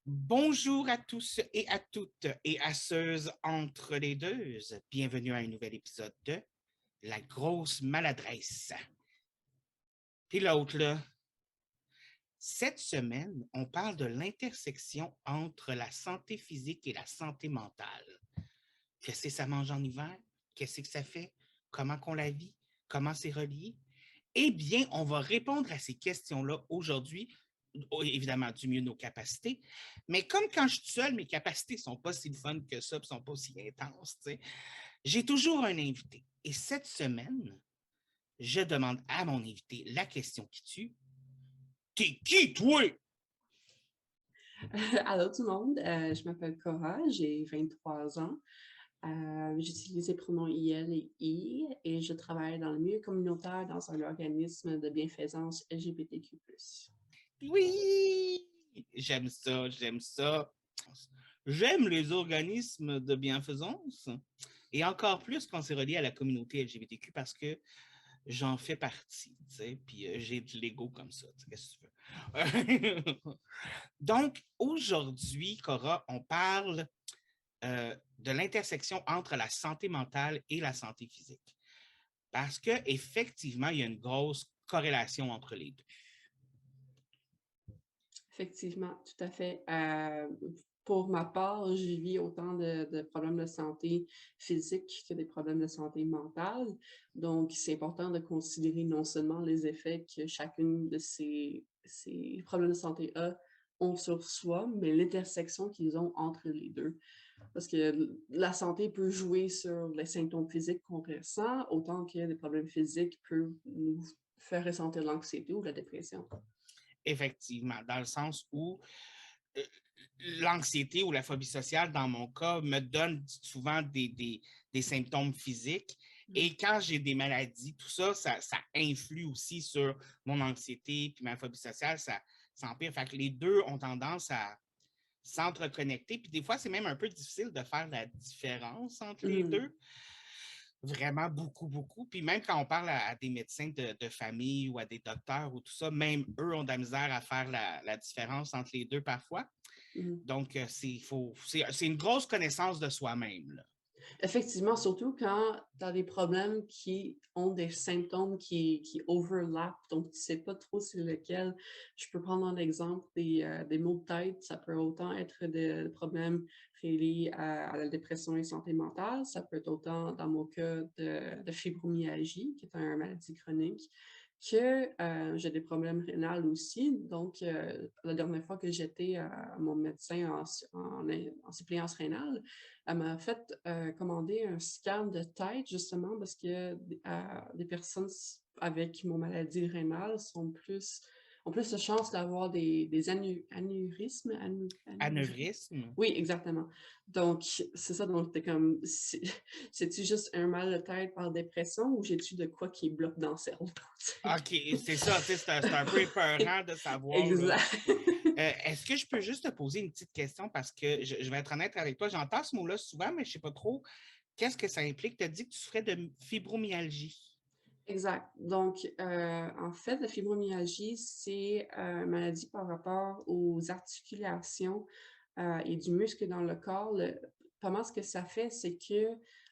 Bonjour à tous et à toutes et à ceux entre les deux. Bienvenue à un nouvel épisode de La grosse maladresse. Puis l'autre, là, cette semaine, on parle de l'intersection entre la santé physique et la santé mentale. Qu'est-ce que ça mange en hiver? Qu'est-ce que ça fait? Comment qu'on la vit? Comment c'est relié? Eh bien, on va répondre à ces questions-là aujourd'hui, évidemment du mieux de nos capacités, mais comme quand je suis seul, mes capacités ne sont pas si fun que ça, ne sont pas si intenses, j'ai toujours un invité. Et cette semaine, je demande à mon invité la question qui tue. T'es qui, toi? Allô tout le monde, je m'appelle Cora, j'ai 23 ans. J'utilise les pronoms IL et I et je travaille dans le milieu communautaire dans un organisme de bienfaisance LGBTQ+. Oui! J'aime ça, j'aime ça. J'aime les organismes de bienfaisance et encore plus quand c'est relié à la communauté LGBTQ parce que j'en fais partie, tu sais, puis j'ai de l'ego comme ça, qu'est-ce que tu veux? Donc, aujourd'hui, Cora, on parle de l'intersection entre la santé mentale et la santé physique. Parce qu'effectivement, il y a une grosse corrélation entre les deux. Effectivement, tout à fait. Pour ma part, je vis autant de problèmes de santé physique que des problèmes de santé mentale. Donc, c'est important de considérer non seulement les effets que chacune de ces problèmes de santé a ont sur soi, mais l'intersection qu'ils ont entre les deux. Parce que la santé peut jouer sur les symptômes physiques qu'on ressent, autant que des problèmes physiques peuvent nous faire ressentir l'anxiété ou la dépression. Effectivement, dans le sens où euh, l'anxiété ou la phobie sociale, dans mon cas, me donne souvent des symptômes physiques. Et quand j'ai des maladies, tout ça, ça influe aussi sur mon anxiété puis ma phobie sociale, ça empire. Fait que les deux ont tendance à s'entreconnecter. Puis des fois, c'est même un peu difficile de faire la différence entre les Mm. deux. Vraiment beaucoup, beaucoup. Puis même quand on parle à des médecins de famille ou à des docteurs ou tout ça, même eux ont de la misère à faire la différence entre les deux parfois. Mm. Donc, c'est une grosse connaissance de soi-même, là. Effectivement, surtout quand tu as des problèmes qui ont des symptômes qui overlappent, donc tu ne sais pas trop c'est lequel. Je peux prendre un exemple des maux de tête. Ça peut autant être des problèmes reliés à la dépression et santé mentale. Ça peut être autant, dans mon cas, de fibromyalgie, qui est une maladie chronique, que j'ai des problèmes rénaux aussi. Donc, la dernière fois que j'étais à mon médecin en suppléance rénale, elle m'a fait commander un scan de tête, justement, parce que des personnes avec mon maladie rénale ont plus de chances d'avoir des anévrismes. Anévrisme. Oui, exactement. Donc, c'est ça, donc t'es comme, c'est-tu juste un mal de tête par dépression ou j'ai-tu de quoi qui bloque dans le cerveau? OK, c'est ça, c'est un peu épeurant de savoir, là. Exact. Est-ce que je peux juste te poser une petite question parce que je vais être honnête avec toi, j'entends ce mot-là souvent, mais je ne sais pas trop qu'est-ce que ça implique. Tu as dit que tu souffrais de fibromyalgie. Exact. Donc, en fait, la fibromyalgie, c'est une maladie par rapport aux articulations et du muscle dans le corps. Comment ce que ça fait, c'est que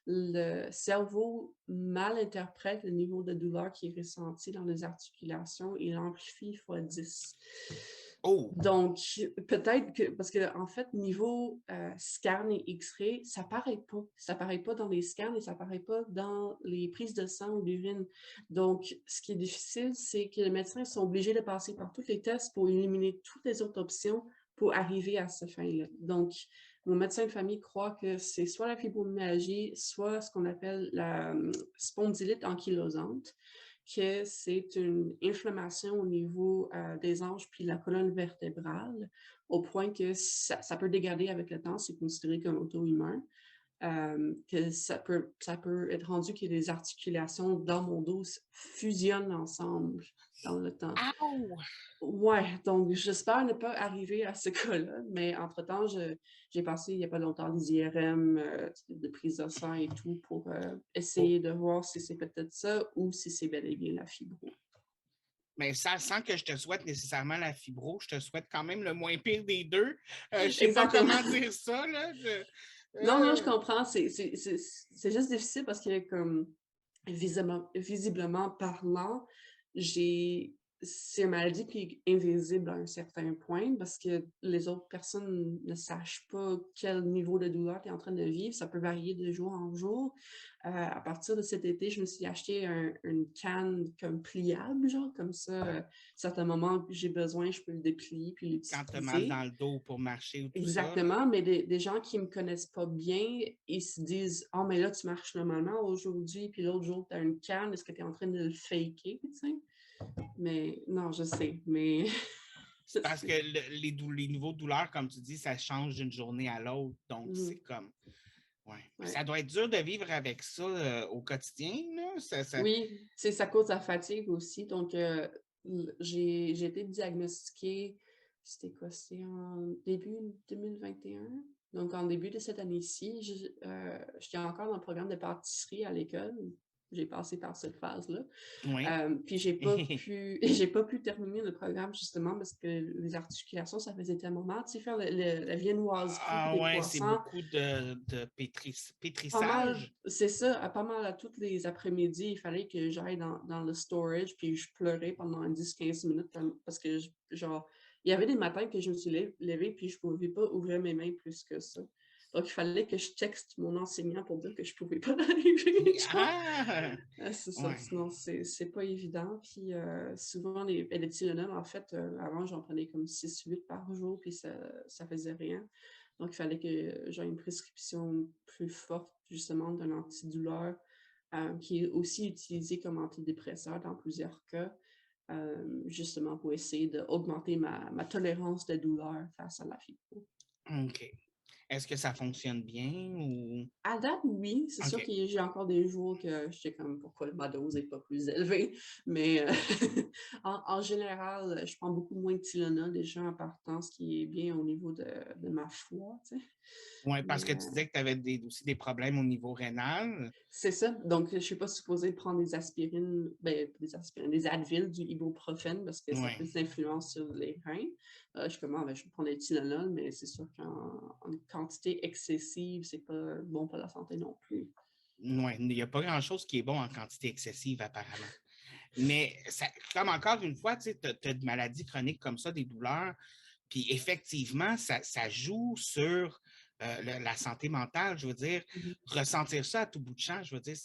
le cerveau mal interprète le niveau de douleur qui est ressenti dans les articulations et l'amplifie fois 10. Oh, Donc, peut-être que, parce que en fait, niveau scan et X-ray, ça paraît pas. Ça paraît pas dans les scans et ça paraît pas dans les prises de sang ou d'urine. Donc, ce qui est difficile, c'est que les médecins sont obligés de passer par tous les tests pour éliminer toutes les autres options pour arriver à cette fin-là. Donc, mon médecin de famille croit que c'est soit la fibromyalgie, soit ce qu'on appelle la spondylite ankylosante, que c'est une inflammation au niveau des hanches puis de la colonne vertébrale, au point que ça peut dégrader avec le temps, c'est considéré comme auto-immun. Que ça peut être rendu que les articulations dans mon dos fusionnent ensemble dans le temps. ow! Ouais, donc j'espère ne pas arriver à ce cas-là, mais entre-temps, j'ai passé il n'y a pas longtemps des IRM, de prise de sang et tout pour Oh, essayer de voir si c'est peut-être ça ou si c'est bel et bien la fibro. Mais sans que je te souhaite nécessairement la fibro, je te souhaite quand même le moins pire des deux. Je sais pas Exactement. comment dire ça, là. Non, je comprends. C'est juste difficile parce que, comme, visiblement parlant, j'ai c'est une maladie qui est invisible à un certain point parce que les autres personnes ne sachent pas quel niveau de douleur tu es en train de vivre. Ça peut varier de jour en jour. À partir de cet été, je me suis acheté une canne comme pliable, genre comme ça, à certains moments que j'ai besoin, je peux le déplier puis Quand tu as mal l'utiliser. dans le dos pour marcher ou tout ça, là. Exactement, mais des gens qui me connaissent pas bien, ils se disent: «Ah, mais là, tu marches normalement aujourd'hui, puis l'autre jour, tu as une canne, est-ce que tu es en train de le faker?» Tu sais? Mais non, je sais, mais je C'est parce que sais. les niveaux de douleur, comme tu dis, ça change d'une journée à l'autre. Donc, c'est Mmh. comme. Ouais. Ouais. Ça doit être dur de vivre avec ça au quotidien, là. Oui, tu sais, ça cause la fatigue aussi, donc j'ai été diagnostiquée, c'était quoi? C'était en début 2021. Donc en début de cette année-ci, j'étais encore dans le programme de pâtisserie à l'école. J'ai passé par cette phase-là. Oui. Puis j'ai pas pu j'ai pas pu terminer le programme justement parce que les articulations, ça faisait tellement mal. Tu sais, faire la viennoiserie puis Ah les ouais, c'est croissants, beaucoup de pas mal, pétrissage. c'est ça, pas mal à toutes les après-midi, il fallait que j'aille dans le storage, puis je pleurais pendant 10-15 minutes parce que, genre, il y avait des matins que je me suis levée, puis je pouvais pas ouvrir mes mains plus que ça. Donc, il fallait que je texte mon enseignant pour dire que je pouvais pas arriver, genre. Ah! C'est ça, Ouais. sinon c'est pas évident. Puis souvent, les Tylenol, en fait, avant, j'en prenais comme 6-8 par jour, puis ça faisait rien. Donc, il fallait que j'aie une prescription plus forte, justement, d'un antidouleur, qui est aussi utilisé comme antidépresseur dans plusieurs cas, justement pour essayer d'augmenter ma tolérance de douleur face à la fibro. OK. Est-ce que ça fonctionne bien ou. À date, oui. C'est sûr OK. que j'ai encore des jours que j'étais comme: «Pourquoi ma dose n'est pas plus élevée?» Mais en général, je prends beaucoup moins de Tylenol déjà en partant, ce qui est bien au niveau de ma foi, tu sais. Oui, parce Mais que tu disais que tu avais aussi des problèmes au niveau rénal. c'est ça. Donc je suis pas supposée prendre des aspirines, ben, pas des aspirines, des Advil, du ibuprofène parce que ça a Oui. plus d'influence sur les reins. Je suis comme: «Ah ben, je vais prendre des Tylenol», mais c'est sûr qu'en quantité excessive, c'est pas bon pour la santé non plus. Ouais, il n'y a pas grand-chose qui est bon en quantité excessive, apparemment. Mais ça, comme encore une fois, tu as de maladies chroniques comme ça, des douleurs, puis effectivement, ça joue sur la santé mentale. Je veux dire, Mmh. ressentir ça à tout bout de champ, je veux dire,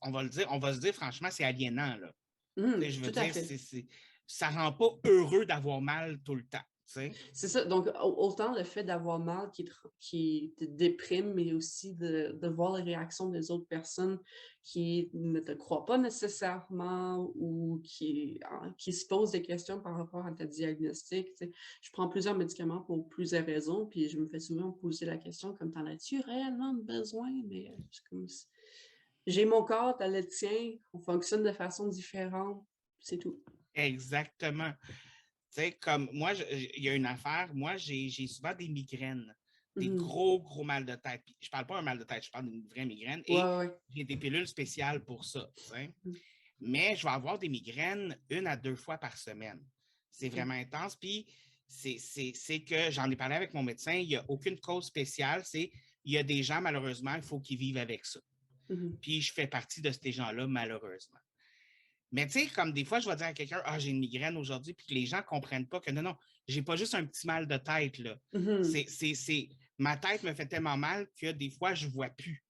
on va le dire, on va se dire franchement, c'est aliénant, là. Tu sais, je veux Tout à dire, fait. ça rend pas heureux d'avoir mal tout le temps, tu sais. C'est ça, donc autant le fait d'avoir mal qui te déprime, mais aussi de voir les réactions des autres personnes qui ne te croient pas nécessairement ou qui se posent des questions par rapport à ta diagnostic, tu sais. Je prends plusieurs médicaments pour plusieurs raisons, puis je me fais souvent poser la question comme: «T'en as-tu réellement besoin?» Mais c'est comme si j'ai mon corps, tu le tien, on fonctionne de façon différente, c'est tout. Exactement. Tu sais, comme moi, il y a une affaire, moi, j'ai souvent des migraines, des Mmh. gros, gros mal de tête. Puis, je parle pas d'un mal de tête, je parle d'une vraie migraine Ouais, et ouais, ouais. j'ai des pilules spéciales pour ça, tu sais. Mmh. Mais je vais avoir des migraines 1 à 2 fois par semaine. C'est OK. vraiment intense. Puis, c'est que j'en ai parlé avec mon médecin, il n'y a aucune cause spéciale. Il y a des gens, malheureusement, il faut qu'ils vivent avec ça. Mmh. Puis, je fais partie de ces gens-là, malheureusement. Mais tu sais, comme des fois, je vais dire à quelqu'un, ah, j'ai une migraine aujourd'hui, puis que les gens ne comprennent pas que non, non, j'ai pas juste un petit mal de tête, là. Mmh. Ma tête me fait tellement mal que des fois, je ne vois plus.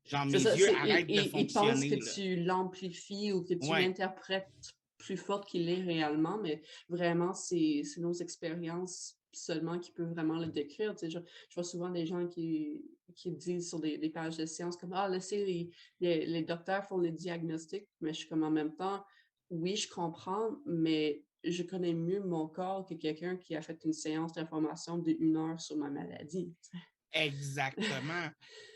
Genre, C'est mes ça, yeux arrêtent de ils pensent que fonctionner, là. tu l'amplifies ou que tu Ouais, l'interprètes plus forte qu'il est réellement, mais vraiment, c'est nos expériences seulement qui peuvent vraiment le décrire. Tu sais, je vois souvent des gens qui disent sur des pages de sciences comme: «Ah, laissez les docteurs font les diagnostics», mais je suis comme en même temps, oui, je comprends, mais je connais mieux mon corps que quelqu'un qui a fait une séance d'information d'1 heure sur ma maladie. exactement.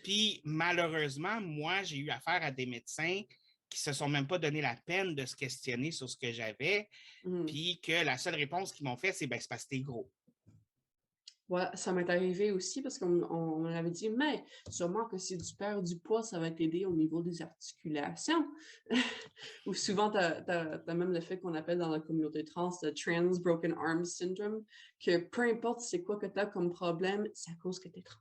Puis, malheureusement, moi, j'ai eu affaire à des médecins qui se sont même pas donné la peine de se questionner sur ce que j'avais, Mmh. puis que la seule réponse qu'ils m'ont fait, c'est ben, c'est parce que t'es gros. Ouais, ça m'est arrivé aussi parce qu'on m'avait dit, mais sûrement que si tu perds du poids, ça va t'aider au niveau des articulations. Ou souvent, tu as même le fait qu'on appelle dans la communauté trans le trans broken arm syndrome, que peu importe c'est quoi que tu as comme problème, c'est à cause que tu es trans.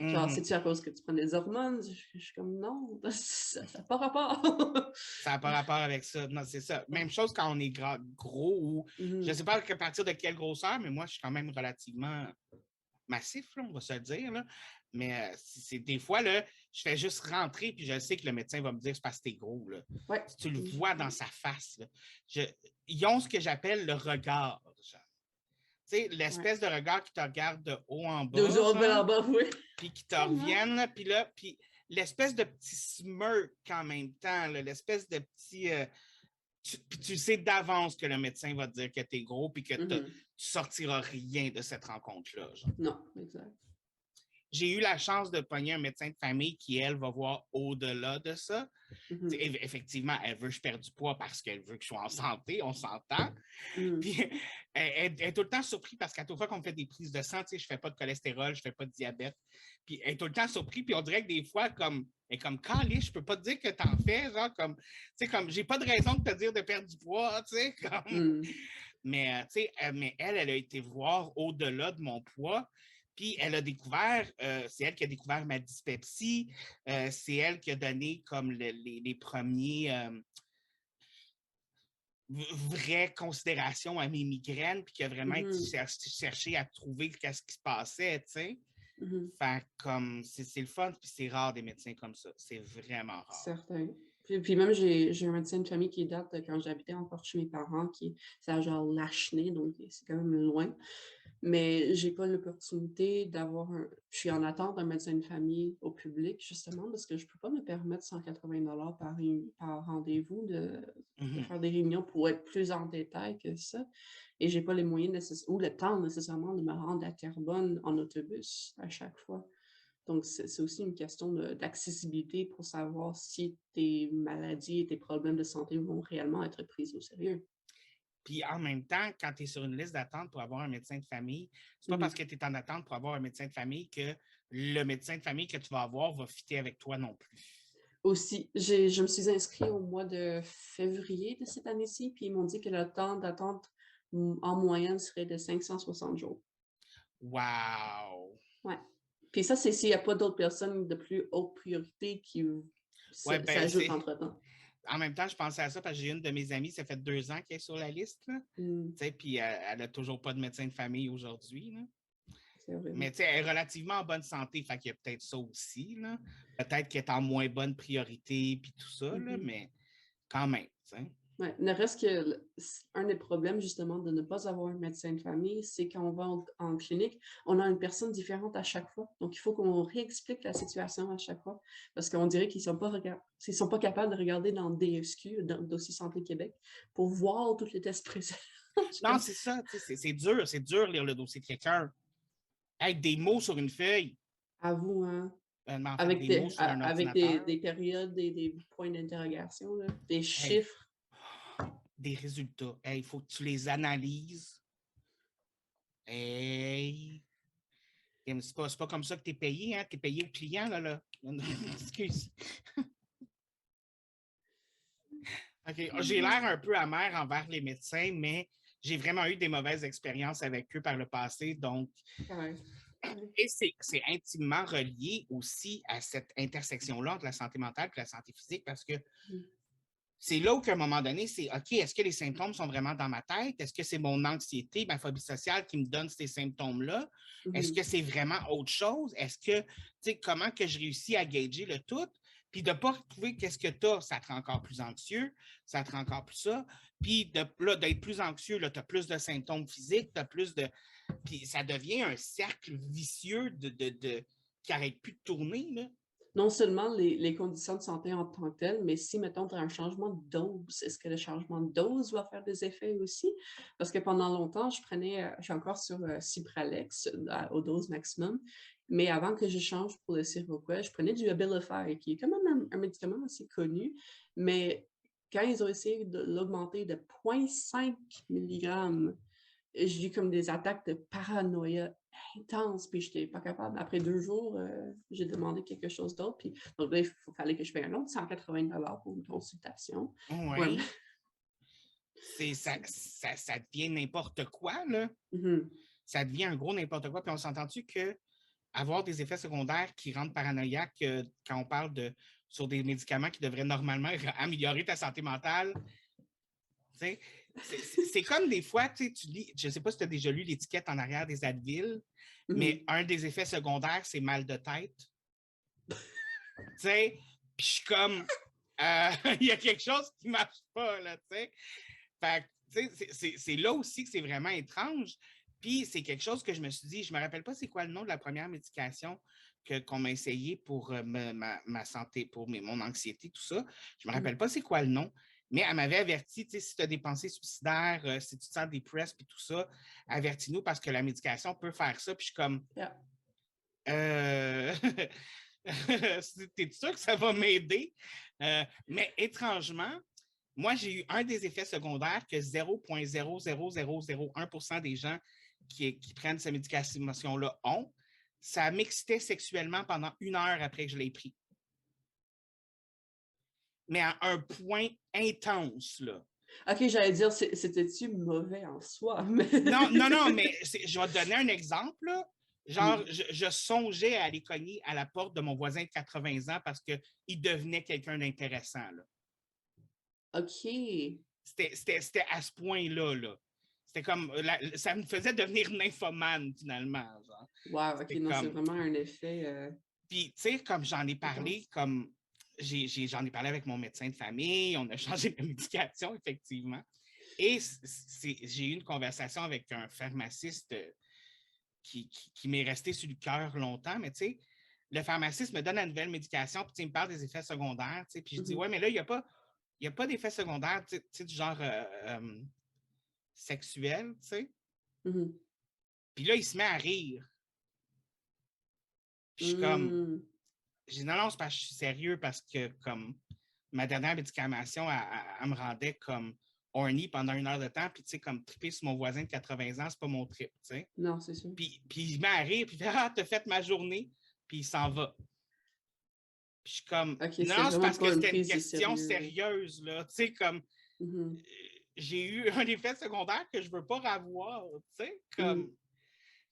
Genre, Mhm. c'est-tu à cause que tu prends des hormones? Je suis comme, non, ça n'a pas rapport. Ça n'a pas rapport avec ça. Non, c'est ça. Même chose quand on est gros ou je ne sais pas à partir de quelle grosseur, mais moi, je suis quand même relativement massif, là, on va se le dire. Là. Mais c'est des fois, là, je fais juste rentrer, puis je sais que le médecin va me dire c'est parce que t'es gros. Là. Ouais. Si tu le vois dans sa face, là, ils ont ce que j'appelle le regard. Genre. Tu sais, l'espèce de regard qui te regarde de haut en Deux bas, autres genre, en bas, oui. puis qui te reviennent, puis là, puis l'espèce de petit smirk en même temps, là, l'espèce de petit. Puis tu sais d'avance que le médecin va te dire que tu es gros, puis que tu sortiras rien de cette rencontre-là. Genre. Non, exact. J'ai eu la chance de pogner un médecin de famille qui, elle, va voir au-delà de ça. Effectivement, elle veut que je perde du poids parce qu'elle veut que je sois en santé, on s'entend. Puis elle est tout le temps surprise parce qu'à toute fois qu'on me fait des prises de sang, je ne fais pas de cholestérol, je ne fais pas de diabète. Puis elle est tout le temps surprise, puis on dirait que des fois, comme Calé, je peux pas te dire que tu en fais, genre, comme, j'ai pas de raison de te dire de perdre du poids, tu sais, comme. Mais, mais elle a été voir au-delà de mon poids. Puis elle a découvert, c'est elle qui a découvert ma dyspepsie, c'est elle qui a donné comme les premiers vraies considérations à mes migraines, puis qui a vraiment cherché à trouver ce qui se passait, tu sais. Fait comme, c'est le fun, puis c'est rare des médecins comme ça. C'est vraiment rare. Certain. Puis même, j'ai un médecin de famille qui date de quand j'habitais encore chez mes parents, c'est à genre Lachenay, donc c'est quand même loin. Mais j'ai pas l'opportunité d'avoir je suis en attente d'un médecin de famille au public, justement, parce que je peux pas me permettre 180 par rendez-vous de faire des réunions pour être plus en détail que ça. Et j'ai pas les moyens ou le temps nécessairement de me rendre à Terrebonne en autobus à chaque fois. Donc, c'est aussi une question d'accessibilité pour savoir si tes maladies et tes problèmes de santé vont réellement être pris au sérieux. Puis en même temps, quand tu es sur une liste d'attente pour avoir un médecin de famille, c'est pas parce que tu es en attente pour avoir un médecin de famille que le médecin de famille que tu vas avoir va fitter avec toi non plus. Aussi, je me suis inscrite au mois de février de cette année-ci, puis ils m'ont dit que le temps d'attente en moyenne serait de 560 jours. Wow! Ouais. Puis ça, c'est s'il n'y a pas d'autres personnes de plus haute priorité qui s'ajoutent entre-temps. En même temps, je pensais à ça parce que j'ai une de mes amies, ça fait 2 ans qu'elle est sur la liste. Puis elle n'a toujours pas de médecin de famille aujourd'hui. Mais elle est relativement en bonne santé, fait qu'il y a peut-être ça aussi. Là. Peut-être qu'elle est en moins bonne priorité, puis tout ça, là, mais quand même. Ouais, ne reste que un des problèmes, justement, de ne pas avoir un médecin de famille, c'est quand on va en clinique, on a une personne différente à chaque fois. Donc, il faut qu'on réexplique la situation à chaque fois parce qu'on dirait qu'ils ne sont pas capables de regarder dans le DSQ, dans le Dossier Santé Québec, pour voir toutes les tests présents. Non, c'est ça. C'est dur de lire le dossier de quelqu'un. Avec des mots sur une feuille. À vous, hein? En fait, des mots sur un avec ordinateur. des périodes, des points d'interrogation, des chiffres. Des résultats. Il faut que tu les analyses. C'est pas comme ça que tu es payé, hein? Tu es payé au client, là. Excuse. Okay. J'ai l'air un peu amer envers les médecins, mais j'ai vraiment eu des mauvaises expériences avec eux par le passé. Donc, et c'est intimement relié aussi à cette intersection-là entre la santé mentale et la santé physique parce que c'est là où, qu'à un moment donné, c'est OK, est-ce que les symptômes sont vraiment dans ma tête? Est-ce que c'est mon anxiété, ma phobie sociale qui me donne ces symptômes-là? Est-ce que c'est vraiment autre chose? Est-ce que, tu sais, comment que je réussis à gager le tout? Puis de ne pas trouver qu'est-ce que tu as, ça te rend encore plus anxieux, ça te rend encore plus ça. Puis d'être plus anxieux, tu as plus de symptômes physiques, tu as plus de. Puis ça devient un cercle vicieux qui n'arrête plus de tourner, là. Non seulement les conditions de santé en tant que telles, mais si, mettons, tu as un changement de dose, est-ce que le changement de dose va faire des effets aussi? Parce que pendant longtemps, je suis encore sur Cipralex aux doses maximum, mais avant que je change pour le Seroquel, je prenais du Abilify, qui est quand même un médicament assez connu, mais quand ils ont essayé de l'augmenter de 0,5 mg, j'ai eu comme des attaques de paranoïa intenses, puis j'étais pas capable. Après 2 jours, j'ai demandé quelque chose d'autre, puis donc là, fallait que je paye un autre 180 $ pour une consultation. Ouais, Ouais. Ça devient n'importe quoi, là. mmh Ça devient un gros n'importe quoi. Puis on s'entend-tu que avoir des effets secondaires qui rendent paranoïaque quand on parle sur des médicaments qui devraient normalement améliorer ta santé mentale, c'est comme des fois, tu lis, je ne sais pas si tu as déjà lu l'étiquette en arrière des Advil, mais un des effets secondaires, c'est mal de tête. Puis je suis comme, il y a quelque chose qui ne marche pas, là, tu sais. Fait c'est là aussi que c'est vraiment étrange. Puis c'est quelque chose que je me suis dit, je me rappelle pas c'est quoi le nom de la première médication qu'on m'a essayé pour ma santé, pour mon anxiété, tout ça. Je me rappelle pas c'est quoi le nom, mais elle m'avait averti, si tu as des pensées suicidaires, si tu te sens dépressé puis tout ça, avertis-nous parce que la médication peut faire ça. Puis je suis comme, Yeah. t'es sûr que ça va m'aider? Mais étrangement, moi, j'ai eu un des effets secondaires que 0,00001% des gens qui prennent cette médication-là ont. Ça m'excitait sexuellement pendant 1 heure après que je l'ai pris. Mais à un point intense, là. OK, j'allais dire, c'était-tu mauvais en soi? Non, mais je vais te donner un exemple, là. Genre, je songeais à aller cogner à la porte de mon voisin de 80 ans parce qu'il devenait quelqu'un d'intéressant, là. OK. C'était à ce point-là, là. C'était comme, ça me faisait devenir nymphomane, finalement. Genre. Wow, OK, non, c'est Comme, vraiment un effet, puis, tu sais, comme j'en ai parlé, intense. comme, j'en ai parlé avec mon médecin de famille, on a changé de médication, effectivement. Et j'ai eu une conversation avec un pharmaciste qui m'est resté sur le cœur longtemps, mais tu sais, le pharmaciste me donne la nouvelle médication, puis il me parle des effets secondaires, tu sais, puis je dis, ouais, mais là, il n'y a pas d'effets secondaires, tu sais, du genre sexuel, tu sais. Puis là, il se met à rire. Puis je suis comme, Mmh. j'ai dit, non, c'est parce que je suis sérieux, parce que comme ma dernière médication, elle me rendait comme horny pendant 1 heure de temps, puis tu sais, comme triper sur mon voisin de 80 ans, c'est pas mon trip, tu sais. Non, c'est sûr. Puis il se met à rire, puis il fait, ah, t'as fait ma journée, puis il s'en va. Puis je suis comme, OK, c'est non, c'est vraiment parce que pas une c'était une prise de question sérieux, là. sérieuse, là. Tu sais, comme, j'ai eu un effet secondaire que je veux pas revoir, tu sais, comme.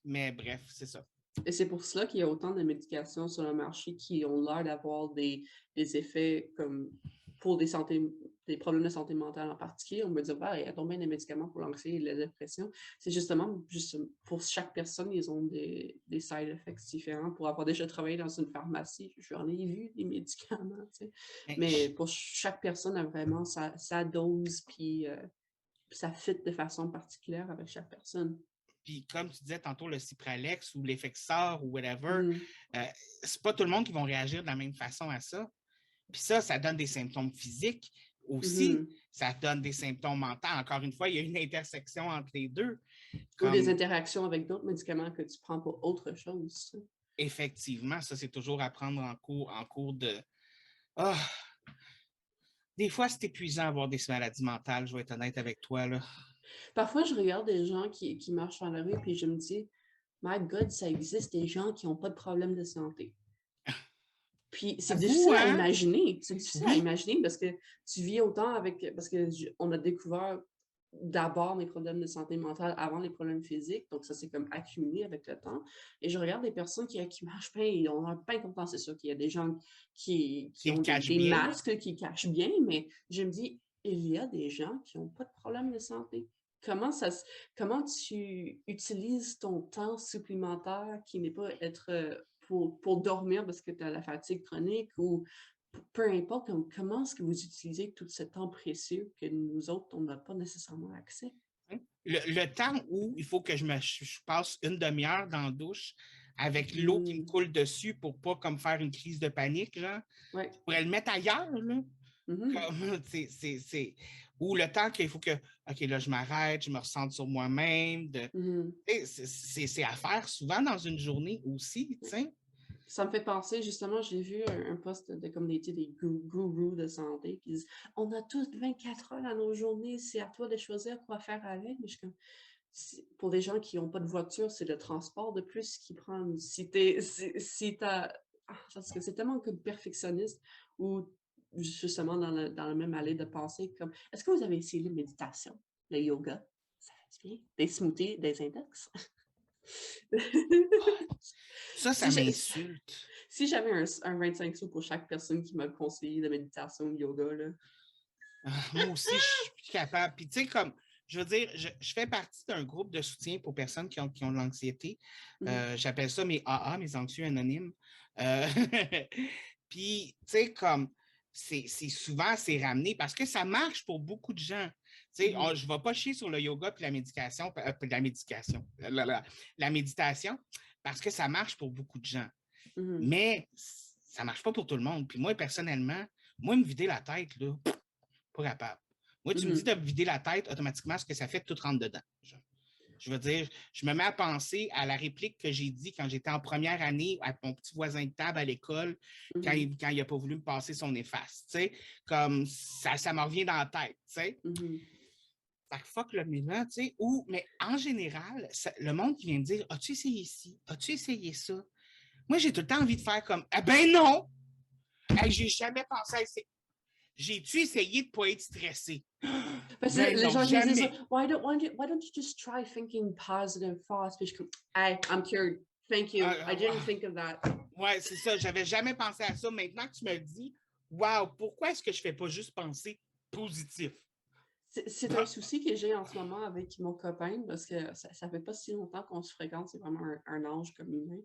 Mais bref, c'est ça. Et c'est pour cela qu'il y a autant de médications sur le marché qui ont l'air d'avoir des effets comme pour des problèmes de santé mentale en particulier. On me dit, bah, il y a combien de médicaments pour l'anxiété et la dépression? C'est justement, juste pour chaque personne, ils ont des side effects différents. Pour avoir déjà travaillé dans une pharmacie, j'en ai vu des médicaments, tu sais. Mais pour chaque personne, a vraiment sa dose, puis ça fit de façon particulière avec chaque personne. Puis comme tu disais tantôt, le Cipralex ou l'Effexor ou whatever, c'est pas tout le monde qui va réagir de la même façon à ça. Puis ça donne des symptômes physiques aussi. Ça donne des symptômes mentaux. Encore une fois, il y a une intersection entre les deux. Ou des interactions avec d'autres médicaments que tu prends pour autre chose. Effectivement, ça, c'est toujours à prendre en cours de... Oh, des fois, c'est épuisant d'avoir des maladies mentales, je vais être honnête avec toi, là. Parfois, je regarde des gens qui marchent dans la rue et je me dis, My God, ça existe des gens qui n'ont pas de problème de santé. Puis c'est difficile à imaginer. C'est difficile à imaginer parce que tu vis autant avec. Parce qu'on a découvert d'abord les problèmes de santé mentale avant les problèmes physiques. Donc, ça s'est comme accumulé avec le temps. Et je regarde des personnes qui marchent bien et ont un pain content. C'est sûr qu'il y a des gens qui ont des masques qui cachent bien, mais je me dis, il y a des gens qui n'ont pas de problème de santé. Comment tu utilises ton temps supplémentaire qui n'est pas être pour dormir parce que tu as la fatigue chronique ou peu importe, comment est-ce que vous utilisez tout ce temps précieux que nous autres, on n'a pas nécessairement accès? Le temps où il faut que je passe une demi-heure dans la douche avec l'eau qui me coule dessus pour pas comme faire une crise de panique, genre, Ouais. je pourrais le mettre ailleurs, là. Comme, ou le temps qu'il faut que, OK, là, je m'arrête, je me ressente sur moi-même. C'est à faire souvent dans une journée aussi, tu sais. Ça me fait penser, justement, j'ai vu un post de communauté des gourous de santé qui disent on a tous 24 heures dans nos journées, c'est à toi de choisir quoi faire avec. Mais je suis comme pour des gens qui n'ont pas de voiture, c'est le transport de plus qui prend. Si t'as, parce que c'est tellement comme perfectionniste ou justement dans la même allée de pensée, comme, est-ce que vous avez essayé la méditation, le yoga? Ça fait du bien. Des smoothies, des index? Ça Si je- m'insulte. Si j'avais un 25 sous pour chaque personne qui m'a conseillé la méditation, le yoga, là. Moi aussi, je suis capable. Puis, tu sais, comme, je veux dire, je fais partie d'un groupe de soutien pour personnes qui ont de l'anxiété. J'appelle ça mes AA, mes anxieux anonymes. Euh, Puis, tu sais, comme, c'est souvent, c'est ramené parce que ça marche pour beaucoup de gens. Tu sais, je ne vais pas chier sur le yoga puis la médication, la méditation, parce que ça marche pour beaucoup de gens. Mais ça ne marche pas pour tout le monde. Puis moi, personnellement, me vider la tête, là, pas capable. Moi, tu me dis de vider la tête, automatiquement, ce que ça fait, tout rentre dedans. Je veux dire, je me mets à penser à la réplique que j'ai dit quand j'étais en première année à mon petit voisin de table à l'école, quand il n'a pas voulu me passer son efface. Tu sais, comme ça me revient dans la tête. Tu sais. Fait que fuck le Milan, tu sais, mais en général, le monde qui vient me dire as-tu essayé ci? As-tu essayé ça? Moi, j'ai tout le temps envie de faire comme ah ben non! Hey, j'ai jamais pensé à essayer. J'ai-tu essayé de ne pas être stressé? Parce que Ben les non, gens qui disent jamais. why don't you just try thinking positive thoughts? Puis je suis comme, hey, I'm cured. Thank you. I didn't think of that. Ouais, c'est ça. J'avais jamais pensé à ça. Maintenant que tu me le dis, wow, pourquoi est-ce que je ne fais pas juste penser positif? C'est un souci que j'ai en ce moment avec mon copain parce que ça fait pas si longtemps qu'on se fréquente, c'est vraiment un ange comme humain.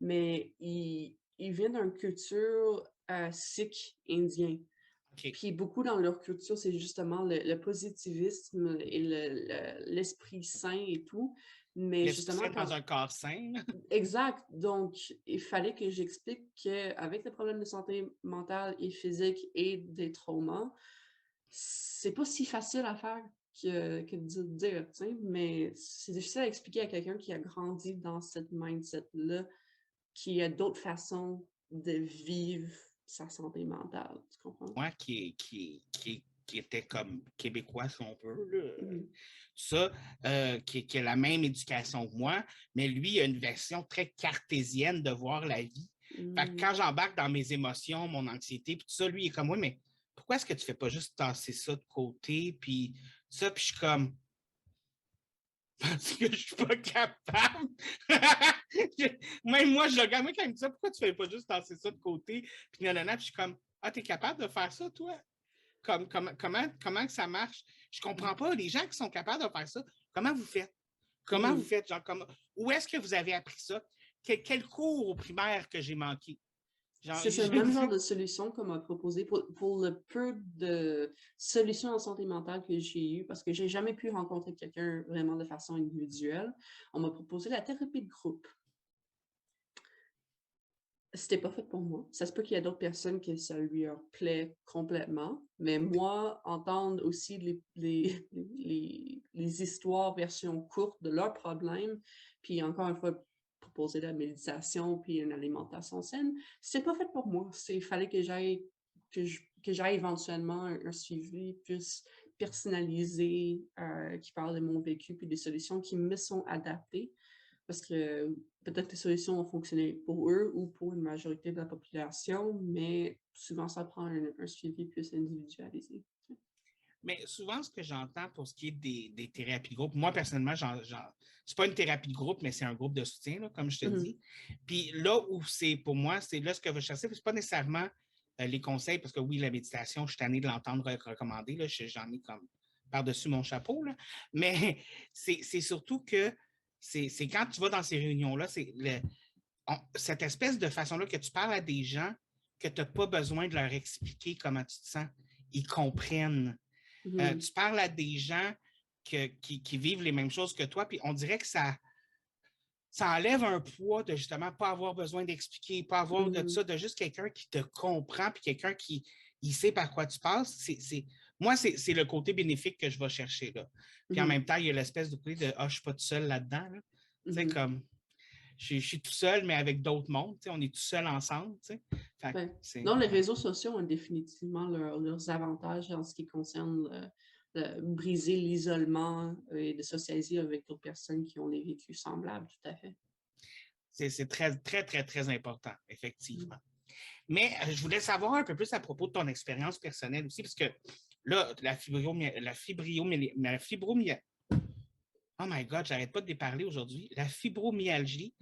Mais il vient d'une culture sikh indien. Okay. Puis beaucoup dans leur culture, c'est justement le positivisme et l'esprit sain et tout. Mais justement, dans un corps sain. Exact. Donc, il fallait que j'explique qu'avec les problèmes de santé mentale et physique et des traumas, c'est pas si facile à faire que de dire, tu sais, mais c'est difficile à expliquer à quelqu'un qui a grandi dans cette mindset-là, qui a d'autres façons de vivre sa santé mentale, tu comprends? Moi, qui était comme québécois, si on veut, là. Ça, qui a la même éducation que moi, mais lui, il a une version très cartésienne de voir la vie. Fait que quand j'embarque dans mes émotions, mon anxiété, puis tout ça, lui, il est comme, oui, mais pourquoi est-ce que tu fais pas juste tasser ça de côté, puis ça, puis je suis comme, parce que je suis pas capable. Même moi, je le regarde, moi, quand il me dit ça, pourquoi tu fais pas juste tasser ça de côté, puis nanana, puis je suis comme, ah, t'es capable de faire ça, toi? Comment que ça marche? Je comprends pas. Les gens qui sont capables de faire ça, comment vous faites? Comment vous faites? Genre, où est-ce que vous avez appris ça? Quel cours au primaire que j'ai manqué? C'est le même genre de solution qu'on m'a proposé pour le peu de solutions en santé mentale que j'ai eues, parce que j'ai jamais pu rencontrer quelqu'un vraiment de façon individuelle. On m'a proposé la thérapie de groupe. C'était pas fait pour moi. Ça se peut qu'il y a d'autres personnes que ça lui plaît complètement, mais moi, entendre aussi les histoires version courte de leurs problèmes, puis encore une fois, proposer de la méditation puis une alimentation saine, c'est pas fait pour moi. Il fallait que j'aille éventuellement un suivi plus personnalisé qui parle de mon vécu puis des solutions qui me sont adaptées. Parce que peut-être que les solutions vont fonctionner pour eux ou pour une majorité de la population, mais souvent, ça prend un suivi plus individualisé. Mais souvent, ce que j'entends pour ce qui est des thérapies de groupe, moi, personnellement, c'est pas une thérapie de groupe, mais c'est un groupe de soutien, là, comme je te dis. Puis là où c'est, pour moi, c'est là ce que je veux chercher, c'est pas nécessairement les conseils, parce que oui, la méditation, je suis tanné de l'entendre recommander, là, j'en ai comme par-dessus mon chapeau, là. Mais c'est surtout que c'est quand tu vas dans ces réunions-là, cette espèce de façon-là que tu parles à des gens que tu n'as pas besoin de leur expliquer comment tu te sens. Ils comprennent. Tu parles à des gens qui vivent les mêmes choses que toi, puis on dirait que ça enlève un poids de justement pas avoir besoin d'expliquer, pas avoir de ça, de juste quelqu'un qui te comprend, puis quelqu'un qui sait par quoi tu passes. Moi, c'est le côté bénéfique que je vais chercher là. Puis en même temps, il y a l'espèce de côté de je ne suis pas tout seul là-dedans. Là. Tu sais, comme je suis tout seul, mais avec d'autres mondes. On est tout seul ensemble. Non, les réseaux sociaux ont définitivement leurs avantages en ce qui concerne briser l'isolement et de socialiser avec d'autres personnes qui ont des vécus semblables, tout à fait. C'est très, très, très, très important, effectivement. Mais je voulais savoir un peu plus à propos de ton expérience personnelle aussi, parce que là, oh my God, j'arrête pas de déparler aujourd'hui. La fibromyalgie,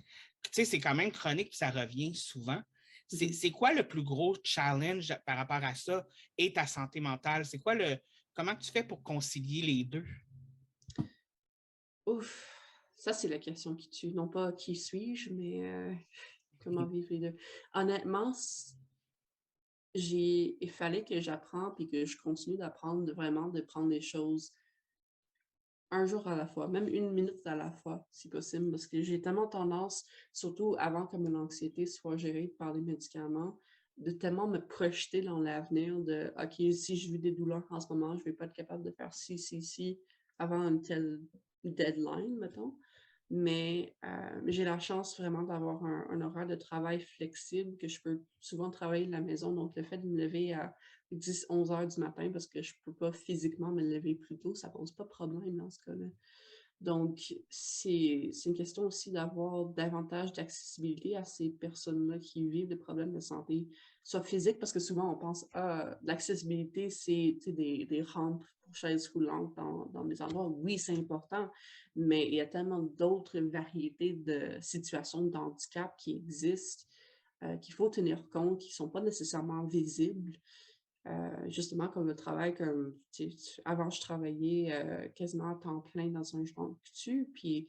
tu sais, c'est quand même chronique puis ça revient souvent. C'est quoi le plus gros challenge par rapport à ça et ta santé mentale? Comment tu fais pour concilier les deux? Ouf, ça c'est la question qui tue. Non pas qui suis-je, mais comment vivre les deux. Honnêtement, il fallait que j'apprenne puis que je continue d'apprendre, de prendre les choses un jour à la fois, même une minute à la fois, si possible, parce que j'ai tellement tendance, surtout avant que mon anxiété soit gérée par les médicaments, de tellement me projeter dans l'avenir de OK, si je vis des douleurs en ce moment, je vais pas être capable de faire ci, avant une telle deadline, mettons. Mais j'ai la chance vraiment d'avoir un horaire de travail flexible, que je peux souvent travailler de la maison. Donc, le fait de me lever à 10-11 heures du matin parce que je peux pas physiquement me lever plus tôt, ça pose pas de problème dans ce cas-là. Donc, c'est une question aussi d'avoir davantage d'accessibilité à ces personnes-là qui vivent des problèmes de santé, soit physique, parce que souvent on pense, l'accessibilité, c'est des rampes pour chaises roulantes dans des endroits. Oui, c'est important, mais il y a tellement d'autres variétés de situations de handicap qui existent, qu'il faut tenir compte, qui ne sont pas nécessairement visibles. Justement, comme le travail, comme avant, je travaillais quasiment à temps plein dans un genre coutu, puis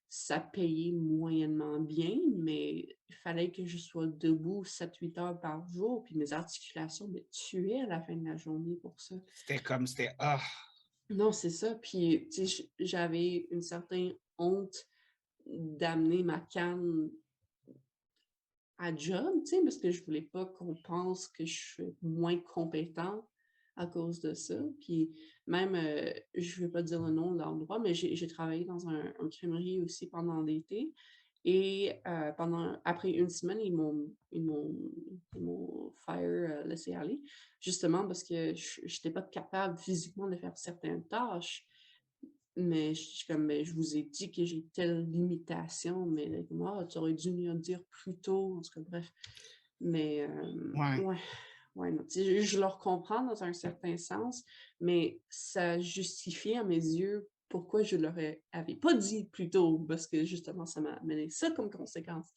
ça payait moyennement bien, mais il fallait que je sois debout 7-8 heures par jour, puis mes articulations me tuaient à la fin de la journée pour ça. Ah, Non, c'est ça. Puis, j'avais une certaine honte d'amener ma canne à job, parce que je voulais pas qu'on pense que je suis moins compétente à cause de ça. Puis même, je vais pas dire le nom de l'endroit, mais j'ai travaillé dans une crèmerie aussi pendant l'été et après une semaine, ils m'ont laissé aller, justement parce que j'étais pas capable physiquement de faire certaines tâches. Mais je suis comme: «Mais je vous ai dit que j'ai telle limitation», mais là, comme: «Ah, tu aurais dû me le dire plus tôt», en tout cas, bref. Mais ouais. ouais, ouais, non, tu sais, je leur comprends dans un certain sens, mais ça justifie à mes yeux pourquoi je leur avais pas dit plus tôt, parce que justement, ça m'a amené ça comme conséquence.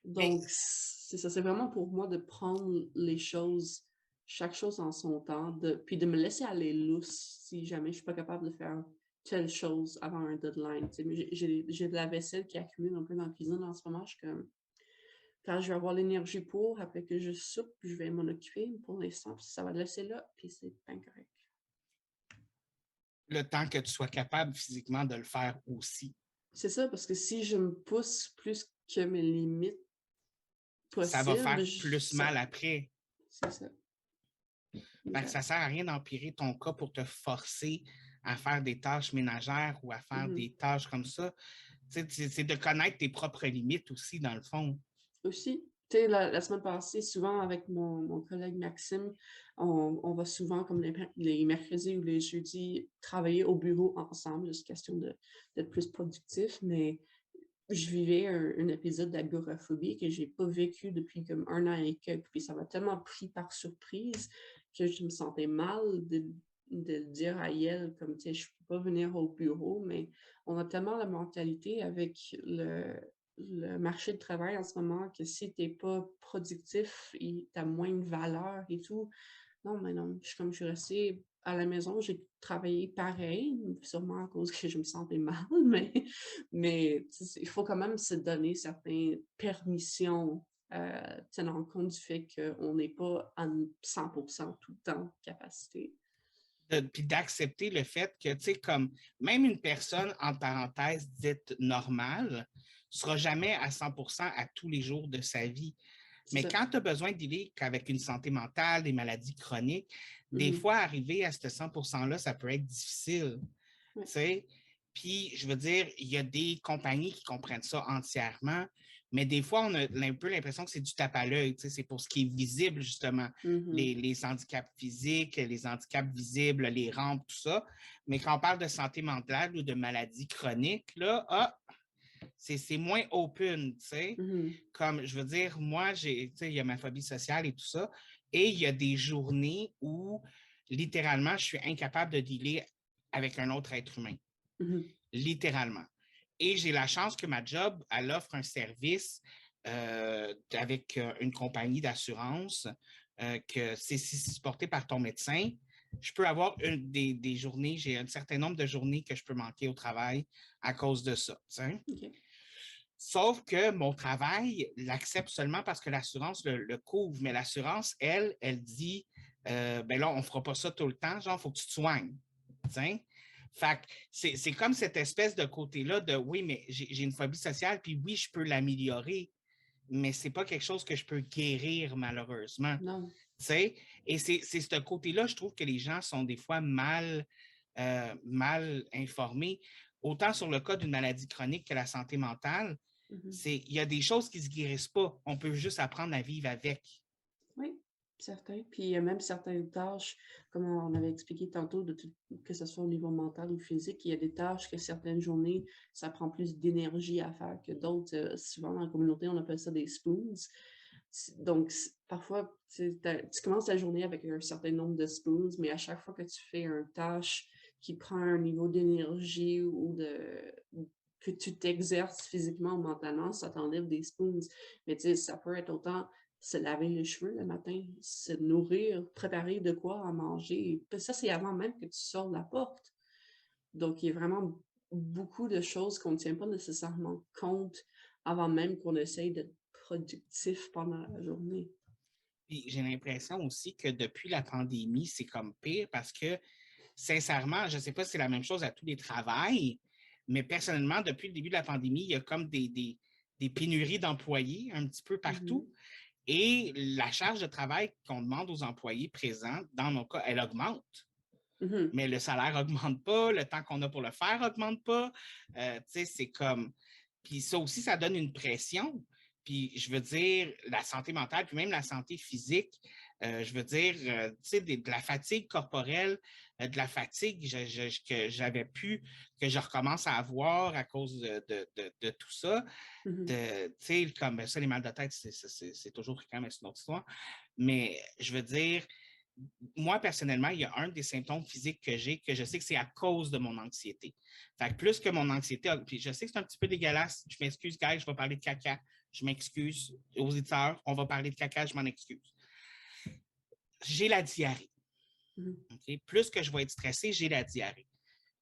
Mais Donc c'est ça, c'est vraiment pour moi de prendre les choses, chaque chose en son temps, puis de me laisser aller lousse si jamais je suis pas capable de faire telle chose avant un deadline. Tu sais, mais j'ai de la vaisselle qui accumule un peu dans la cuisine en ce moment. Je suis comme, quand je vais avoir l'énergie pour, après que je soupe, je vais m'en occuper. Mais pour l'instant, ça va le laisser là, puis c'est bien correct. le temps que tu sois capable physiquement de le faire aussi, C'est ça, parce que si je me pousse plus que mes limites ça va faire possibles, plus mal après. c'est ça. Fait que ça Exact. ne sert à rien d'empirer ton cas pour te forcer à faire des tâches ménagères ou à faire Mhm. des tâches comme ça. C'est de connaître tes propres limites aussi, dans le fond. Aussi, tu sais, la semaine passée, souvent avec mon collègue Maxime, on va souvent, comme les mercredis ou les jeudis, travailler au bureau ensemble. C'est question d'être plus productif, mais je vivais un épisode d'agoraphobie que j'ai pas vécu depuis comme 1 an et quelques, puis ça m'a tellement pris par surprise que je me sentais mal de le dire à elle, comme, tu sais, je peux pas venir au bureau, mais on a tellement la mentalité avec le marché de travail en ce moment que si t'es pas productif, t'as moins de valeur et tout. Non, mais non, je suis restée à la maison, j'ai travaillé pareil, sûrement à cause que je me sentais mal, mais il faut quand même se donner certaines permissions, tenant compte du fait qu'on n'est pas à 100% tout le temps de capacité. Puis d'accepter le fait que, tu sais, comme même une personne, en parenthèse, dite normale, ne sera jamais à 100% à tous les jours de sa vie. C'est Mais ça. quand tu as besoin de vivre avec une santé mentale, des maladies chroniques, des Mhm. fois, arriver à ce 100%-là, ça peut être difficile. Ouais. Tu sais? Puis, je veux dire, il y a des compagnies qui comprennent ça entièrement. Mais des fois, on a un peu l'impression que c'est du tape à l'œil. C'est pour ce qui est visible, justement. Les handicaps physiques, les handicaps visibles, les rampes, tout ça. Mais quand on parle de santé mentale ou de maladies chroniques, là, c'est moins open, tu sais. Comme, je veux dire, moi, il y a ma phobie sociale et tout ça. Et il y a des journées où, littéralement, je suis incapable de dealer avec un autre être humain. Littéralement. Et j'ai la chance que ma job, elle offre un service avec une compagnie d'assurance que c'est supporté par ton médecin. Je peux avoir des journées, j'ai un certain nombre de journées que je peux manquer au travail à cause de ça. Okay. Sauf que mon travail l'accepte seulement parce que l'assurance le couvre. Mais l'assurance, elle dit, ben là, on ne fera pas ça tout le temps, genre, il faut que tu te soignes. T'sais? Fait que c'est comme cette espèce de côté-là de oui, mais j'ai une phobie sociale, puis oui, je peux l'améliorer, mais c'est pas quelque chose que je peux guérir, malheureusement. Non. T'sais? Et c'est ce côté-là, je trouve que les gens sont des fois mal informés, autant sur le cas d'une maladie chronique que la santé mentale. Il y a des choses qui ne se guérissent pas. On peut juste apprendre à vivre avec. Oui, certain. Puis il y a même certaines tâches, comme on avait expliqué tantôt, que ce soit au niveau mental ou physique, il y a des tâches que certaines journées, ça prend plus d'énergie à faire que d'autres. Souvent, dans la communauté, on appelle ça des spoons. Donc, parfois, tu commences ta journée avec un certain nombre de spoons, mais à chaque fois que tu fais une tâche qui prend un niveau d'énergie ou que tu t'exerces physiquement ou mentalement, ça t'enlève des spoons. Mais tu sais, ça peut être autant se laver les cheveux le matin, se nourrir, préparer de quoi à manger. Ça, c'est avant même que tu sors de la porte. Donc, il y a vraiment beaucoup de choses qu'on ne tient pas nécessairement compte avant même qu'on essaye d'être productif pendant la journée. Puis j'ai l'impression aussi que depuis la pandémie, c'est comme pire parce que, sincèrement, je ne sais pas si c'est la même chose à tous les travails, mais personnellement, depuis le début de la pandémie, il y a comme des pénuries d'employés un petit peu partout. Et la charge de travail qu'on demande aux employés présents, dans mon cas, elle augmente. Mais le salaire n'augmente pas, le temps qu'on a pour le faire n'augmente pas. Tu sais, c'est comme... Puis ça aussi, ça donne une pression. Puis je veux dire, la santé mentale, puis même la santé physique, je veux dire, tu sais, de la fatigue corporelle, de la fatigue que j'avais pu, que je recommence à avoir à cause de tout ça. Tu sais, comme ça, les mal de tête, c'est toujours fréquent, mais c'est une autre histoire. Mais je veux dire, moi, personnellement, il y a un des symptômes physiques que j'ai que je sais que c'est à cause de mon anxiété. Fait que plus que mon anxiété, puis je sais que c'est un petit peu dégueulasse, je m'excuse, guys, je vais parler de caca, je m'excuse aux auditeurs, on va parler de caca, je m'en excuse. J'ai la diarrhée. Okay? Plus que je vais être stressé, j'ai la diarrhée.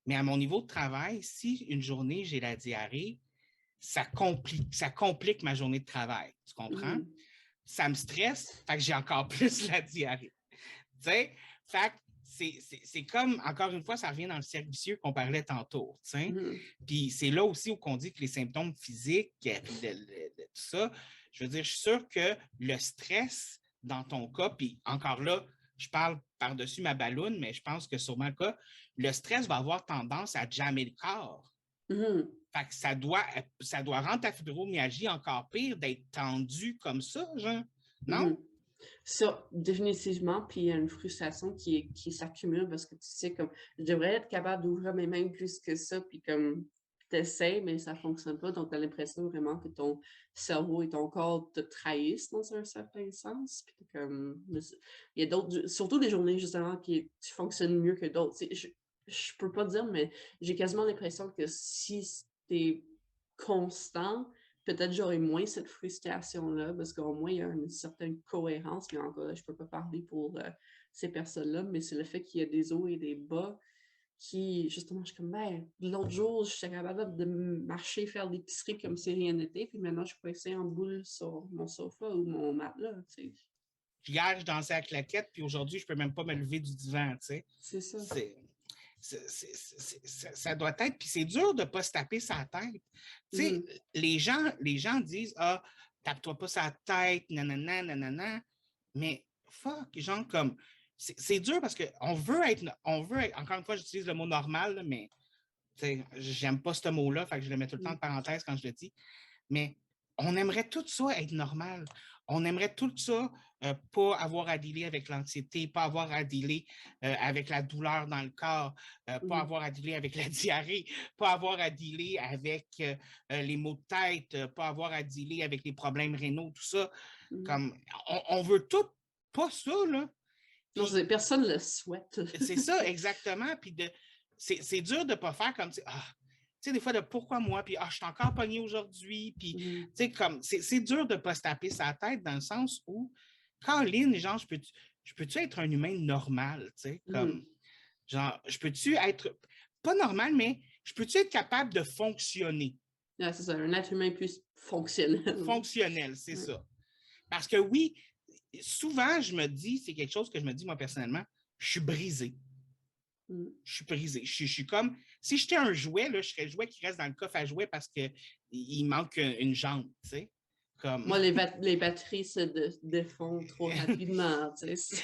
Mais à mon niveau de travail, si une journée, j'ai la diarrhée, ça complique ma journée de travail. Tu comprends? Ça me stresse, fait que j'ai encore plus la diarrhée. Tu sais? Fait que c'est comme, encore une fois, ça revient dans le cercle vicieux qu'on parlait tantôt. Puis c'est là aussi où on dit que les symptômes physiques, tout ça, je veux dire, je suis sûr que le stress dans ton cas, puis encore là, je parle par-dessus ma balloune, mais je pense que sûrement le cas, le stress va avoir tendance à jammer le corps. Fait que ça doit rendre ta fibromyalgie encore pire d'être tendue comme ça, genre. Non? Ça, définitivement, puis il y a une frustration qui s'accumule parce que tu sais, comme, je devrais être capable d'ouvrir mes mains plus que ça, puis comme, t'essaies, mais ça fonctionne pas, donc t'as l'impression vraiment que ton cerveau et ton corps te trahissent dans un certain sens, puis comme, il y a d'autres, surtout des journées, justement, qui fonctionnent mieux que d'autres. Je peux pas dire, mais j'ai quasiment l'impression que si c'était constant, peut-être j'aurais moins cette frustration-là, parce qu'au moins, il y a une certaine cohérence, mais encore là, je peux pas parler pour ces personnes-là, mais c'est le fait qu'il y a des hauts et des bas qui, justement, je suis comme, ben, l'autre jour, j'étais capable de marcher, faire l'épicerie comme si rien n'était, puis maintenant, je peux essayer en boule sur mon sofa ou mon matelas, tu sais. Hier, je dansais à claquette, puis aujourd'hui, je peux même pas me lever du divan, tu sais. C'est ça. Ça doit être, puis c'est dur de ne pas se taper sa tête. Tu sais, les gens disent, ah, tape-toi pas sa tête, nanana, nanana, mais fuck, genre comme, c'est dur parce qu'on veut être, encore une fois, j'utilise le mot normal, là, mais j'aime pas ce mot-là, fait que je le mets tout le temps en parenthèse quand je le dis, mais on aimerait tout ça être normal. On aimerait tout ça pas avoir à dealer avec l'anxiété, pas avoir à dealer avec la douleur dans le corps, pas avoir à dealer avec la diarrhée, pas avoir à dealer avec les maux de tête, pas avoir à dealer avec les problèmes rénaux, tout ça. Comme, on veut tout, pas ça, là. Non, personne ne le souhaite. C'est ça, exactement. Puis c'est dur de ne pas faire comme, tu sais, des fois, de pourquoi moi, puis je suis encore pogné aujourd'hui, puis, tu sais, comme, c'est dur de ne pas se taper sa tête dans le sens où, Caroline, genre, je peux-tu être un humain normal, tu sais, comme, genre, je peux-tu être, pas normal, mais je peux-tu être capable de fonctionner? Ah, c'est ça, un être humain plus fonctionnel. Fonctionnel, c'est ça. Parce que oui, souvent, je me dis, c'est quelque chose que je me dis, moi, personnellement, je suis brisé. Je suis brisé. Je suis comme, si j'étais un jouet, là, je serais le jouet qui reste dans le coffre à jouets parce qu'il manque une jambe, tu sais. Comme... Moi, les batteries se défont trop rapidement, tu sais.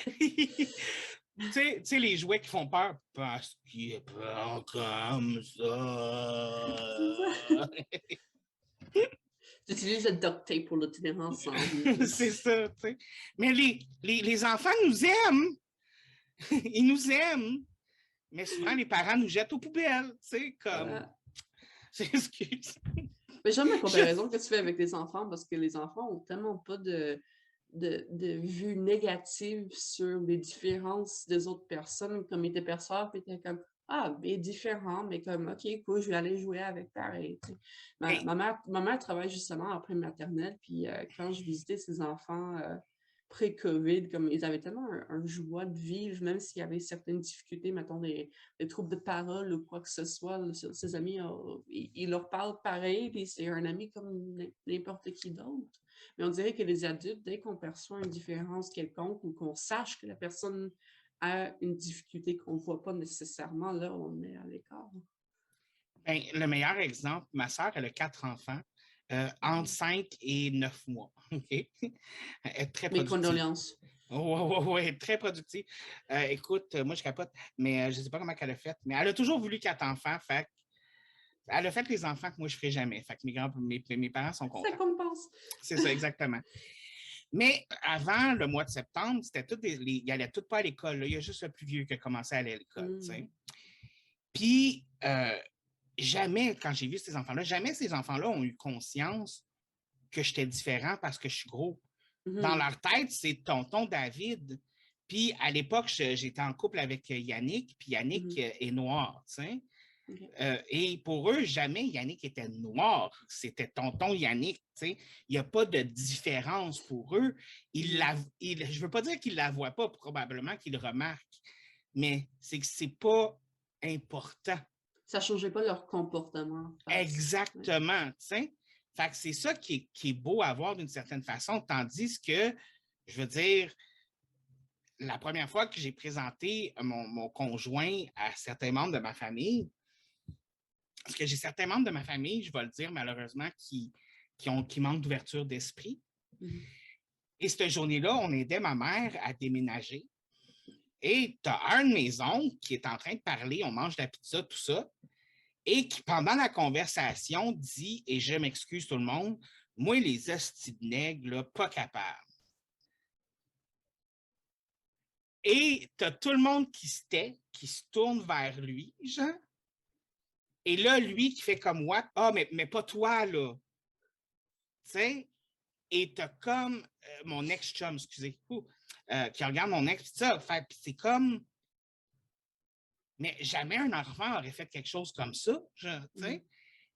Tu sais, les jouets qui font peur parce qu'il est pas comme ça. J'utilise le duct tape pour le tenir ensemble. C'est ça, tu sais. Mais les enfants nous aiment. Ils nous aiment. Mais souvent, les parents nous jettent aux poubelles, tu sais, comme... Excuse. Mais j'aime la comparaison que tu fais avec les enfants parce que les enfants ont tellement pas de vue négative sur les différences des autres personnes, comme ils te perçoivent, puis t'es comme ben différent, mais comme OK, cool, je vais aller jouer avec pareil. Ma mère travaille justement après maternelle, puis quand je visitais ses enfants pré-COVID, comme ils avaient tellement un joie de vivre, même s'il y avait certaines difficultés, mettons des troubles de parole ou quoi que ce soit, ses amis, ils leur parlent pareil, puis c'est un ami comme n'importe qui d'autre. Mais on dirait que les adultes, dès qu'on perçoit une différence quelconque ou qu'on sache que la personne a une difficulté qu'on ne voit pas nécessairement, là, on est à l'écart. Ben, le meilleur exemple, ma sœur, elle a 4 enfants, entre 5 et 9 mois. Okay? Elle est très productive. Mes condoléances. Oui, très productive. Écoute, moi, je capote, mais je ne sais pas comment elle a fait, mais elle a toujours voulu 4 enfants, fait elle a fait les enfants que moi, je ne ferai jamais. Fait que mes parents sont contents. Ça compense. C'est ça, exactement. Mais avant le mois de septembre, c'était ils n'allaient tous pas à l'école. Là. Il y a juste le plus vieux qui a commencé à aller à l'école. Puis, jamais, quand j'ai vu ces enfants-là, jamais ces enfants-là ont eu conscience que j'étais différent parce que je suis gros. Dans leur tête, c'est tonton David. Puis, à l'époque, j'étais en couple avec Yannick, puis Yannick est noir, tu sais. Et pour eux, jamais Yannick était noir. C'était tonton Yannick. Il n'y a pas de différence pour eux. Je ne veux pas dire qu'ils ne la voient pas, probablement qu'ils le remarquent, mais c'est que ce n'est pas important. Ça ne changeait pas leur comportement. Exactement. Fait que c'est ça qui est beau à voir d'une certaine façon, tandis que, je veux dire, la première fois que j'ai présenté mon conjoint à certains membres de ma famille, parce que j'ai certains membres de ma famille, je vais le dire malheureusement, qui manquent d'ouverture d'esprit. Et cette journée-là, on aidait ma mère à déménager. Et tu as un de mes oncles qui est en train de parler, on mange de la pizza, tout ça, et qui, pendant la conversation, dit, et je m'excuse tout le monde, moi, les hosties de nègres, là, pas capable. Et tu as tout le monde qui se tait, qui se tourne vers lui, genre. Et là, lui qui fait comme what? Ah, mais pas toi, là. Tu sais? Et t'as comme mon ex-chum, excusez, qui regarde mon ex, pis ça, fait, pis c'est comme. Mais jamais un enfant aurait fait quelque chose comme ça, tu sais.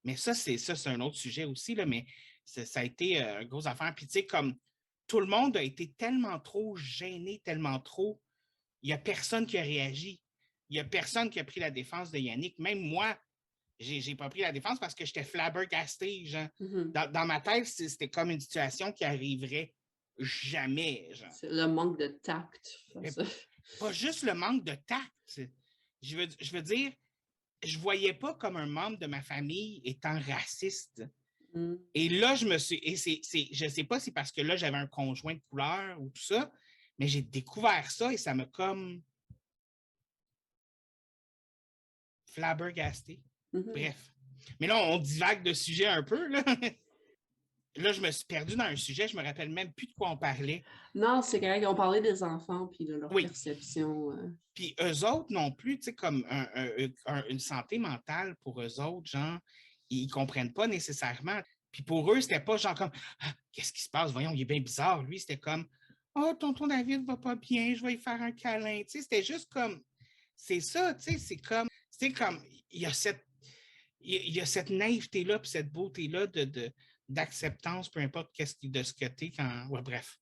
Mais ça, c'est un autre sujet aussi, là, mais ça a été une grosse affaire. Puis, tu sais, comme tout le monde a été tellement trop gêné, tellement trop. Il n'y a personne qui a réagi. Il n'y a personne qui a pris la défense de Yannick. Même moi, j'ai pas pris la défense parce que j'étais flabbergasté. Genre. Dans ma tête, c'était comme une situation qui arriverait jamais. Genre. C'est le manque de tact. Pas juste le manque de tact. Je veux dire, je voyais pas comme un membre de ma famille étant raciste. Et là, je me suis... je sais pas si c'est parce que là, j'avais un conjoint de couleur ou tout ça, mais j'ai découvert ça et ça m'a comme flabbergasté. Bref. Mais là, on divague de sujet un peu, là. là, je me suis perdue dans un sujet, je me rappelle même plus de quoi on parlait. Non, c'est correct. On parlait des enfants puis de leur Oui, perception. puis eux autres non plus, tu sais, comme une santé mentale pour eux autres, genre, ils comprennent pas nécessairement. Puis pour eux, c'était pas genre comme ah, qu'est-ce qui se passe? Voyons, il est bien bizarre. Lui, c'était comme oh, tonton David va pas bien, je vais lui faire un câlin. Tu sais, c'était juste comme c'est ça, tu sais, c'est comme il y a cette naïveté-là, puis cette beauté-là d'acceptance, peu importe de ce que t'es quand. Ouais, bref.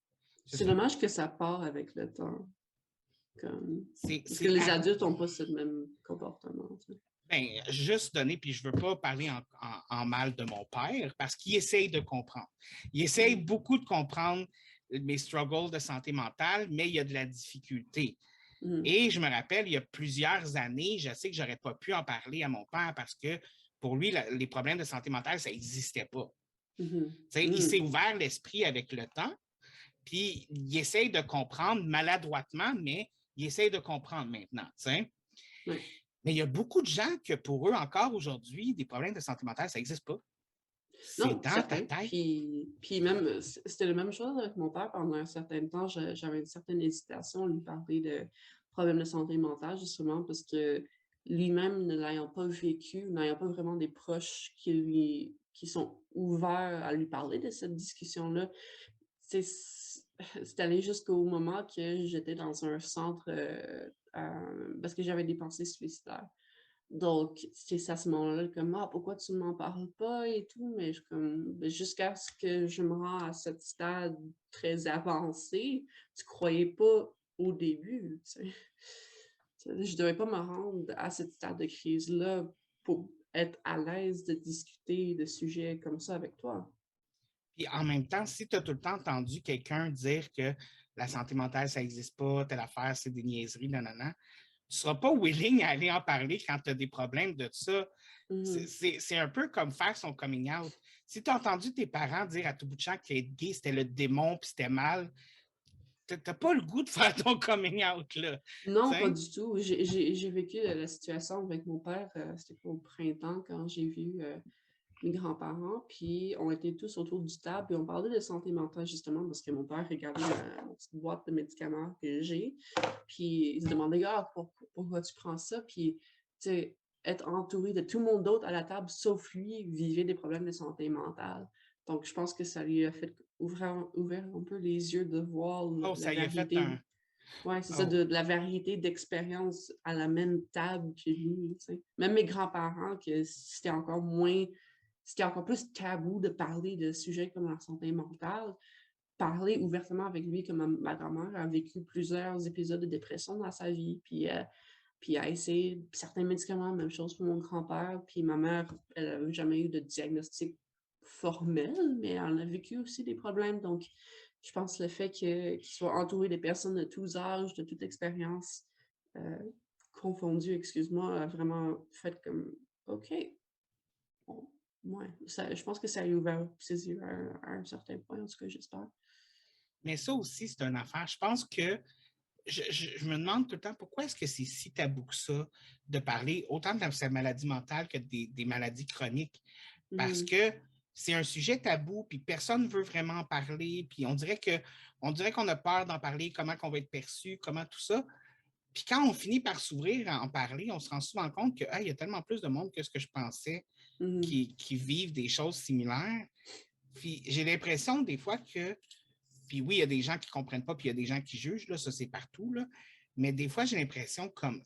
C'est C'est ça. dommage que ça part avec le temps. Parce que C'est les adultes n'ont pas ce même comportement. Tu sais. ben, juste donner, puis je ne veux pas parler en mal de mon père, parce qu'il essaye de comprendre. Il essaye beaucoup de comprendre mes struggles de santé mentale, mais il y a de la difficulté. Et je me rappelle, il y a plusieurs années, je sais que je n'aurais pas pu en parler à mon père parce que pour lui, les problèmes de santé mentale, ça n'existait pas. Il s'est ouvert l'esprit avec le temps, puis il essaye de comprendre maladroitement, mais il essaye de comprendre maintenant. Oui. Mais il y a beaucoup de gens que pour eux, encore aujourd'hui, des problèmes de santé mentale, ça n'existe pas. C'est Non, dans ta certain. tête. Puis même, c'était la même chose avec mon père pendant un certain temps. J'avais une certaine hésitation à lui parler de problèmes de santé mentale, justement, parce que lui-même, ne l'ayant pas vécu, n'ayant pas vraiment des proches qui sont ouverts à lui parler de cette discussion-là, c'est allé jusqu'au moment que j'étais dans un centre parce que j'avais des pensées suicidaires. Donc, c'est à ce moment-là comme ah, pourquoi tu ne m'en parles pas et tout, mais jusqu'à ce que je me rends à ce stade très avancé, tu croyais pas au début, tu sais. Je ne devais pas me rendre à ce stade de crise-là pour être à l'aise de discuter de sujets comme ça avec toi. Puis en même temps, si tu as tout le temps entendu quelqu'un dire que la santé mentale, ça n'existe pas, telle affaire, c'est des niaiseries, nanana, tu ne seras pas willing à aller en parler quand tu as des problèmes de ça. Mhm. C'est un peu comme faire son coming out. Si tu as entendu tes parents dire à tout bout de champ qu'être gay, c'était le démon puis c'était mal, tu n'as pas le goût de faire ton coming out, là. Non, pas T'sais? du tout. J'ai vécu la situation avec mon père, c'était au printemps quand j'ai vu mes grands-parents, puis on était tous autour du table et on parlait de santé mentale justement parce que mon père regardait ma petite boîte de médicaments que j'ai, puis il se demandait ah, pourquoi tu prends ça, puis tu sais, être entouré de tout le monde d'autre à la table sauf lui vivait des problèmes de santé mentale. Donc je pense que ça lui a fait ouvrir un peu les yeux de voir Oh, la ça y a fait variété. un. Ouais, c'est ça, Oh, de la variété d'expériences à la même table que lui, tu sais. Même mes grands-parents, que c'était encore plus tabou de parler de sujets comme la santé mentale, parler ouvertement avec lui, comme ma grand-mère a vécu plusieurs épisodes de dépression dans sa vie, puis a essayé certains médicaments, même chose pour mon grand-père, puis ma mère, elle n'a jamais eu de diagnostic formel, mais elle a vécu aussi des problèmes, donc je pense le fait qu'il soit entouré de personnes de tous âges, de toute expérience euh, confondue, excuse-moi, a vraiment fait comme OK, bon, ouais, je pense que ça a ouvert ses yeux à un certain point, en tout cas, j'espère. mais ça aussi, c'est une affaire. Je pense que je me demande tout le temps pourquoi est-ce que c'est si tabou que ça de parler autant de sa maladie mentale que des maladies chroniques. Parce Mhm, que c'est un sujet tabou, puis personne ne veut vraiment en parler, puis on dirait qu'on a peur d'en parler, comment on va être perçu, comment tout ça. Puis quand on finit par s'ouvrir à en parler, on se rend souvent compte que hey, il y a tellement plus de monde que ce que je pensais mhm. qui vivent des choses similaires. Puis j'ai l'impression des fois que, puis oui, il y a des gens qui ne comprennent pas, puis il y a des gens qui jugent, là, ça c'est partout, là. Mais des fois, j'ai l'impression comme,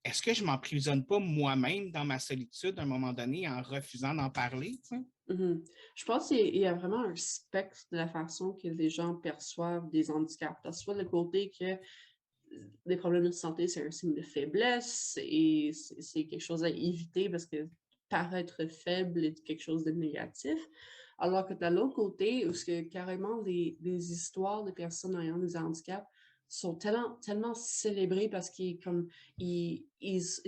est-ce que je ne m'emprisonne pas moi-même dans ma solitude à un moment donné en refusant d'en parler? T'sais? Mhm. Je pense qu'il y a vraiment un spectre de la façon que les gens perçoivent des handicaps. Tu as soit le côté que des problèmes de santé, c'est un signe de faiblesse et c'est quelque chose à éviter parce que paraître faible est quelque chose de négatif. Alors que de l'autre côté, où que carrément des histoires de personnes ayant des handicaps sont tellement célébrées parce ils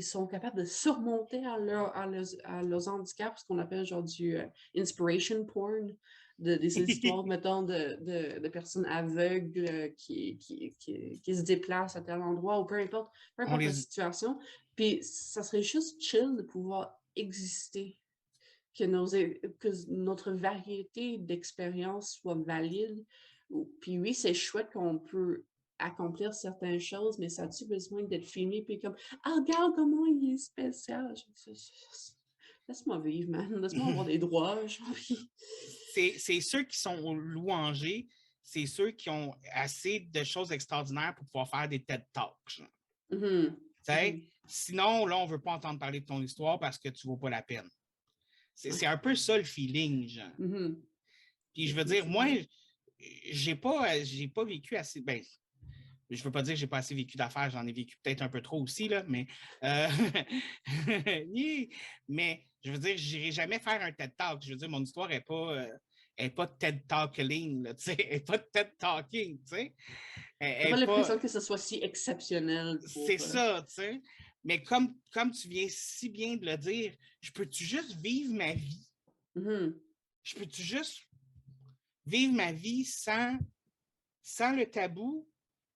sont capables de surmonter à leurs handicaps, ce qu'on appelle genre du inspiration porn, des histoires, mettons, de personnes aveugles qui se déplacent à tel endroit ou peu On importe la les, situation. Puis ça serait juste chill de pouvoir exister que notre variété d'expériences soit valide. Puis oui, c'est chouette qu'on peut accomplir certaines choses, mais ça a-tu besoin d'être filmé? Puis comme, ah, regarde comment il est spécial. Laisse-moi vivre, man. Laisse-moi avoir des droits. C'est ceux qui sont louangés, c'est ceux qui ont assez de choses extraordinaires pour pouvoir faire des TED Talks. Sinon, là, on ne veut pas entendre parler de ton histoire parce que tu ne vaux pas la peine. C'est un peu ça le feeling, genre. Puis je veux dire, moi, j'ai pas vécu assez. Ben, je veux pas dire que j'ai pas assez vécu d'affaires, j'en ai vécu peut-être un peu trop aussi, là, mais mais je veux dire, je n'irai jamais faire un TED Talk. Je veux dire, mon histoire n'est pas TED Talking, tu sais, elle n'est pas TED Talking, tu sais. J'ai pas l'impression que ce soit si exceptionnel. C'est ça, tu sais. Mais comme tu viens si bien de le dire, je peux-tu juste vivre ma vie? Je peux-tu juste vivre ma vie sans le tabou,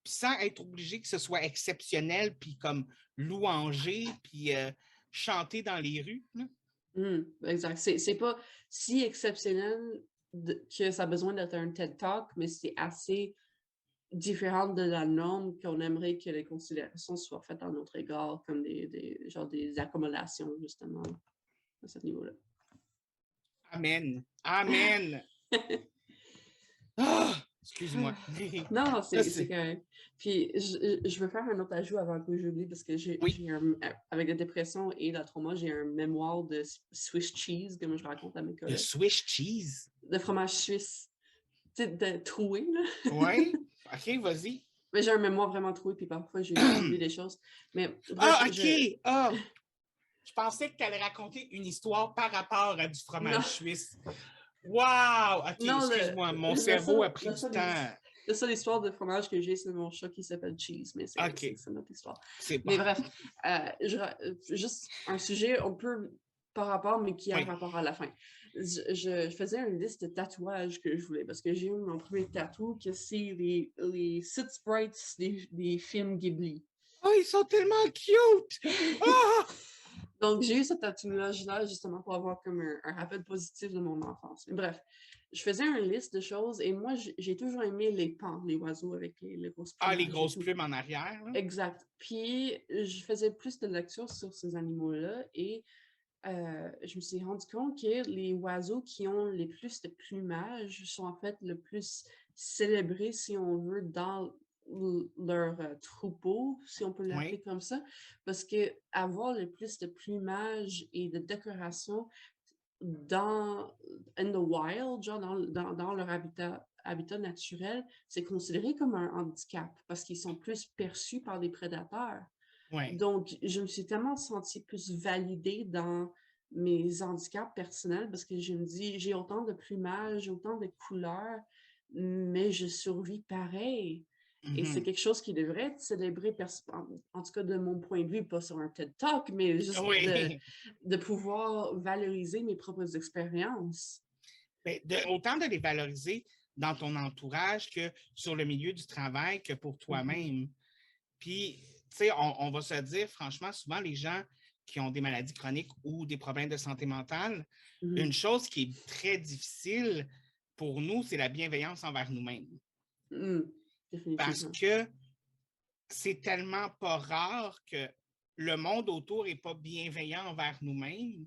puis sans être obligé que ce soit exceptionnel, puis comme louanger, puis chanter dans les rues? Exact. C'est pas si exceptionnel que ça a besoin d'être un TED Talk, mais c'est assez différente de la norme qu'on aimerait que les considérations soient faites à notre égard, comme des accommodations, justement, à ce niveau-là. Amen. Amen. Oh, excuse-moi. Non, c'est correct. Puis, je veux faire un autre ajout avant que j'oublie, parce que avec la dépression et la trauma, j'ai un mémoire de Swiss cheese que moi je raconte à mes collègues. Le Swiss cheese? De fromage suisse. Tu sais, de troué, là. Oui. OK, vas-y. Mais j'ai un mémoire vraiment troué, puis parfois j'ai oublié des choses. Mais, bref, OK! Je pensais que tu allais raconter une histoire par rapport à du fromage suisse. Wow! OK, excuse-moi, mon cerveau a pris du temps. La seule histoire de fromage que j'ai, c'est mon chat qui s'appelle Cheese, mais c'est notre histoire. C'est bon. Mais bref, juste un sujet un peu par rapport, mais qui a rapport à la fin. Je faisais une liste de tatouages que je voulais, parce que j'ai eu mon premier tatou, que c'est les Sit Sprites des films Ghibli. Oh, ils sont tellement cute! Oh! Donc, j'ai eu ce tatouage-là justement pour avoir comme un rappel positif de mon enfance. Mais bref, je faisais une liste de choses et moi, j'ai toujours aimé les pans, les oiseaux avec les grosses plumes. Ah, les grosses plumes en arrière. Là. Exact. Puis, je faisais plus de lectures sur ces animaux-là et je me suis rendu compte que les oiseaux qui ont les plus de plumage sont en fait le plus célébrés, si on veut, dans leur troupeau, si on peut l'appeler comme ça, parce que avoir le plus de plumage et de décoration in the wild, genre dans leur habitat naturel, c'est considéré comme un handicap parce qu'ils sont plus perçus par les prédateurs. Donc, je me suis tellement sentie plus validée dans mes handicaps personnels parce que je me dis, j'ai autant de plumage, autant de couleurs, mais je survis pareil. Et c'est quelque chose qui devrait être célébré, en tout cas de mon point de vue, pas sur un TED Talk, mais juste de pouvoir valoriser mes propres expériences. Autant de les valoriser dans ton entourage que sur le milieu du travail que pour toi-même. Puis, tu sais, on va se dire, franchement, souvent, les gens qui ont des maladies chroniques ou des problèmes de santé mentale, une chose qui est très difficile pour nous, c'est la bienveillance envers nous-mêmes. Parce que c'est tellement pas rare que le monde autour n'est pas bienveillant envers nous-mêmes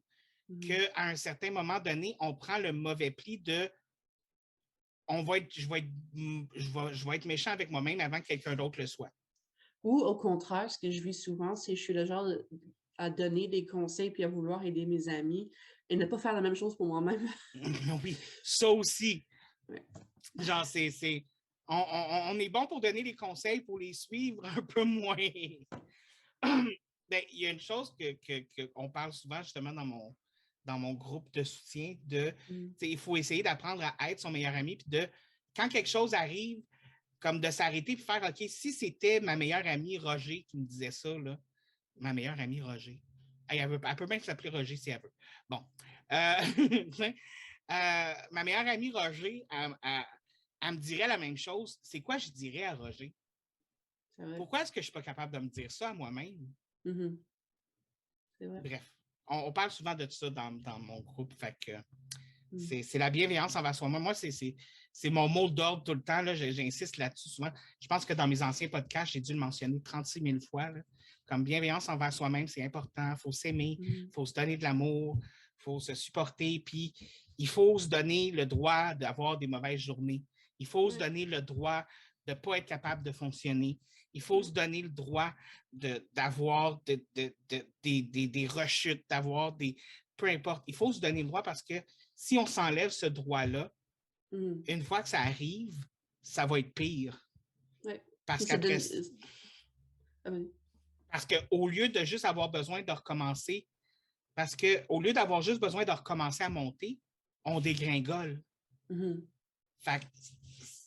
qu'à un certain moment donné, on prend le mauvais pli de je vais être méchant avec moi-même avant que quelqu'un d'autre le soit. Ou au contraire, ce que je vis souvent, c'est que je suis le genre à donner des conseils puis à vouloir aider mes amis et ne pas faire la même chose pour moi-même. Oui, ça aussi. Genre, on est bon pour donner des conseils, pour les suivre un peu moins. Il y a une chose qu'on parle souvent justement dans mon groupe de soutien il faut essayer d'apprendre à être son meilleur ami puis quand quelque chose arrive, comme de s'arrêter et faire OK, si c'était ma meilleure amie Roger qui me disait ça, là, ma meilleure amie Roger. Elle peut même s'appeler Roger si elle veut. Bon. Ma meilleure amie Roger, elle me dirait la même chose. C'est quoi je dirais à Roger? Pourquoi est-ce que je ne suis pas capable de me dire ça à moi-même? C'est vrai. Bref, on parle souvent de ça dans mon groupe. Fait que c'est la bienveillance envers soi-même. Moi, c'est mon mot d'ordre tout le temps. Là, j'insiste là-dessus souvent. Je pense que dans mes anciens podcasts, j'ai dû le mentionner 36 000 fois. Là. Comme bienveillance envers soi-même, c'est important. Il faut s'aimer, il faut se donner de l'amour, il faut se supporter. Puis, il faut se donner le droit d'avoir des mauvaises journées. Il faut se donner le droit de ne pas être capable de fonctionner. Il faut se donner le droit d'avoir des rechutes, d'avoir des... Peu importe. Il faut se donner le droit parce que si on s'enlève ce droit-là, une fois que ça arrive, ça va être pire. Ouais. Parce qu'après... Parce qu'au lieu de juste avoir besoin de recommencer, parce qu'au lieu d'avoir juste besoin de recommencer à monter, on dégringole. Fait que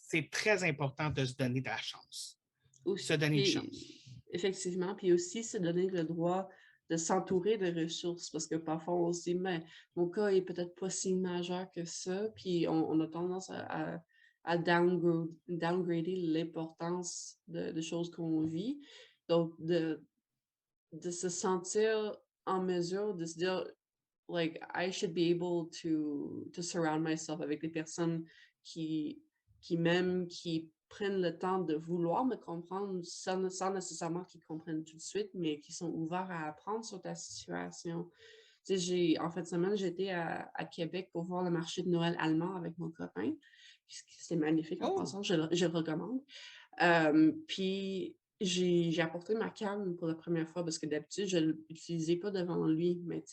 c'est très important de se donner de la chance. Aussi, se donner une chance. Effectivement, puis aussi se donner le droit de s'entourer de ressources, parce que parfois on se dit, mais mon cas est peut-être pas si majeur que ça, puis on a tendance à downgrader l'importance de choses qu'on vit. Donc, de se sentir en mesure de se dire, like, I should be able to surround myself avec des personnes qui m'aiment, qui prennent le temps de vouloir me comprendre sans nécessairement qu'ils comprennent tout de suite, mais qui sont ouverts à apprendre sur ta situation. Tu sais, en fin de semaine, j'étais à Québec pour voir le marché de Noël allemand avec mon copain. C'était magnifique en passant, je le recommande. Puis j'ai apporté ma canne pour la première fois parce que d'habitude, je ne l'utilisais pas devant lui, mais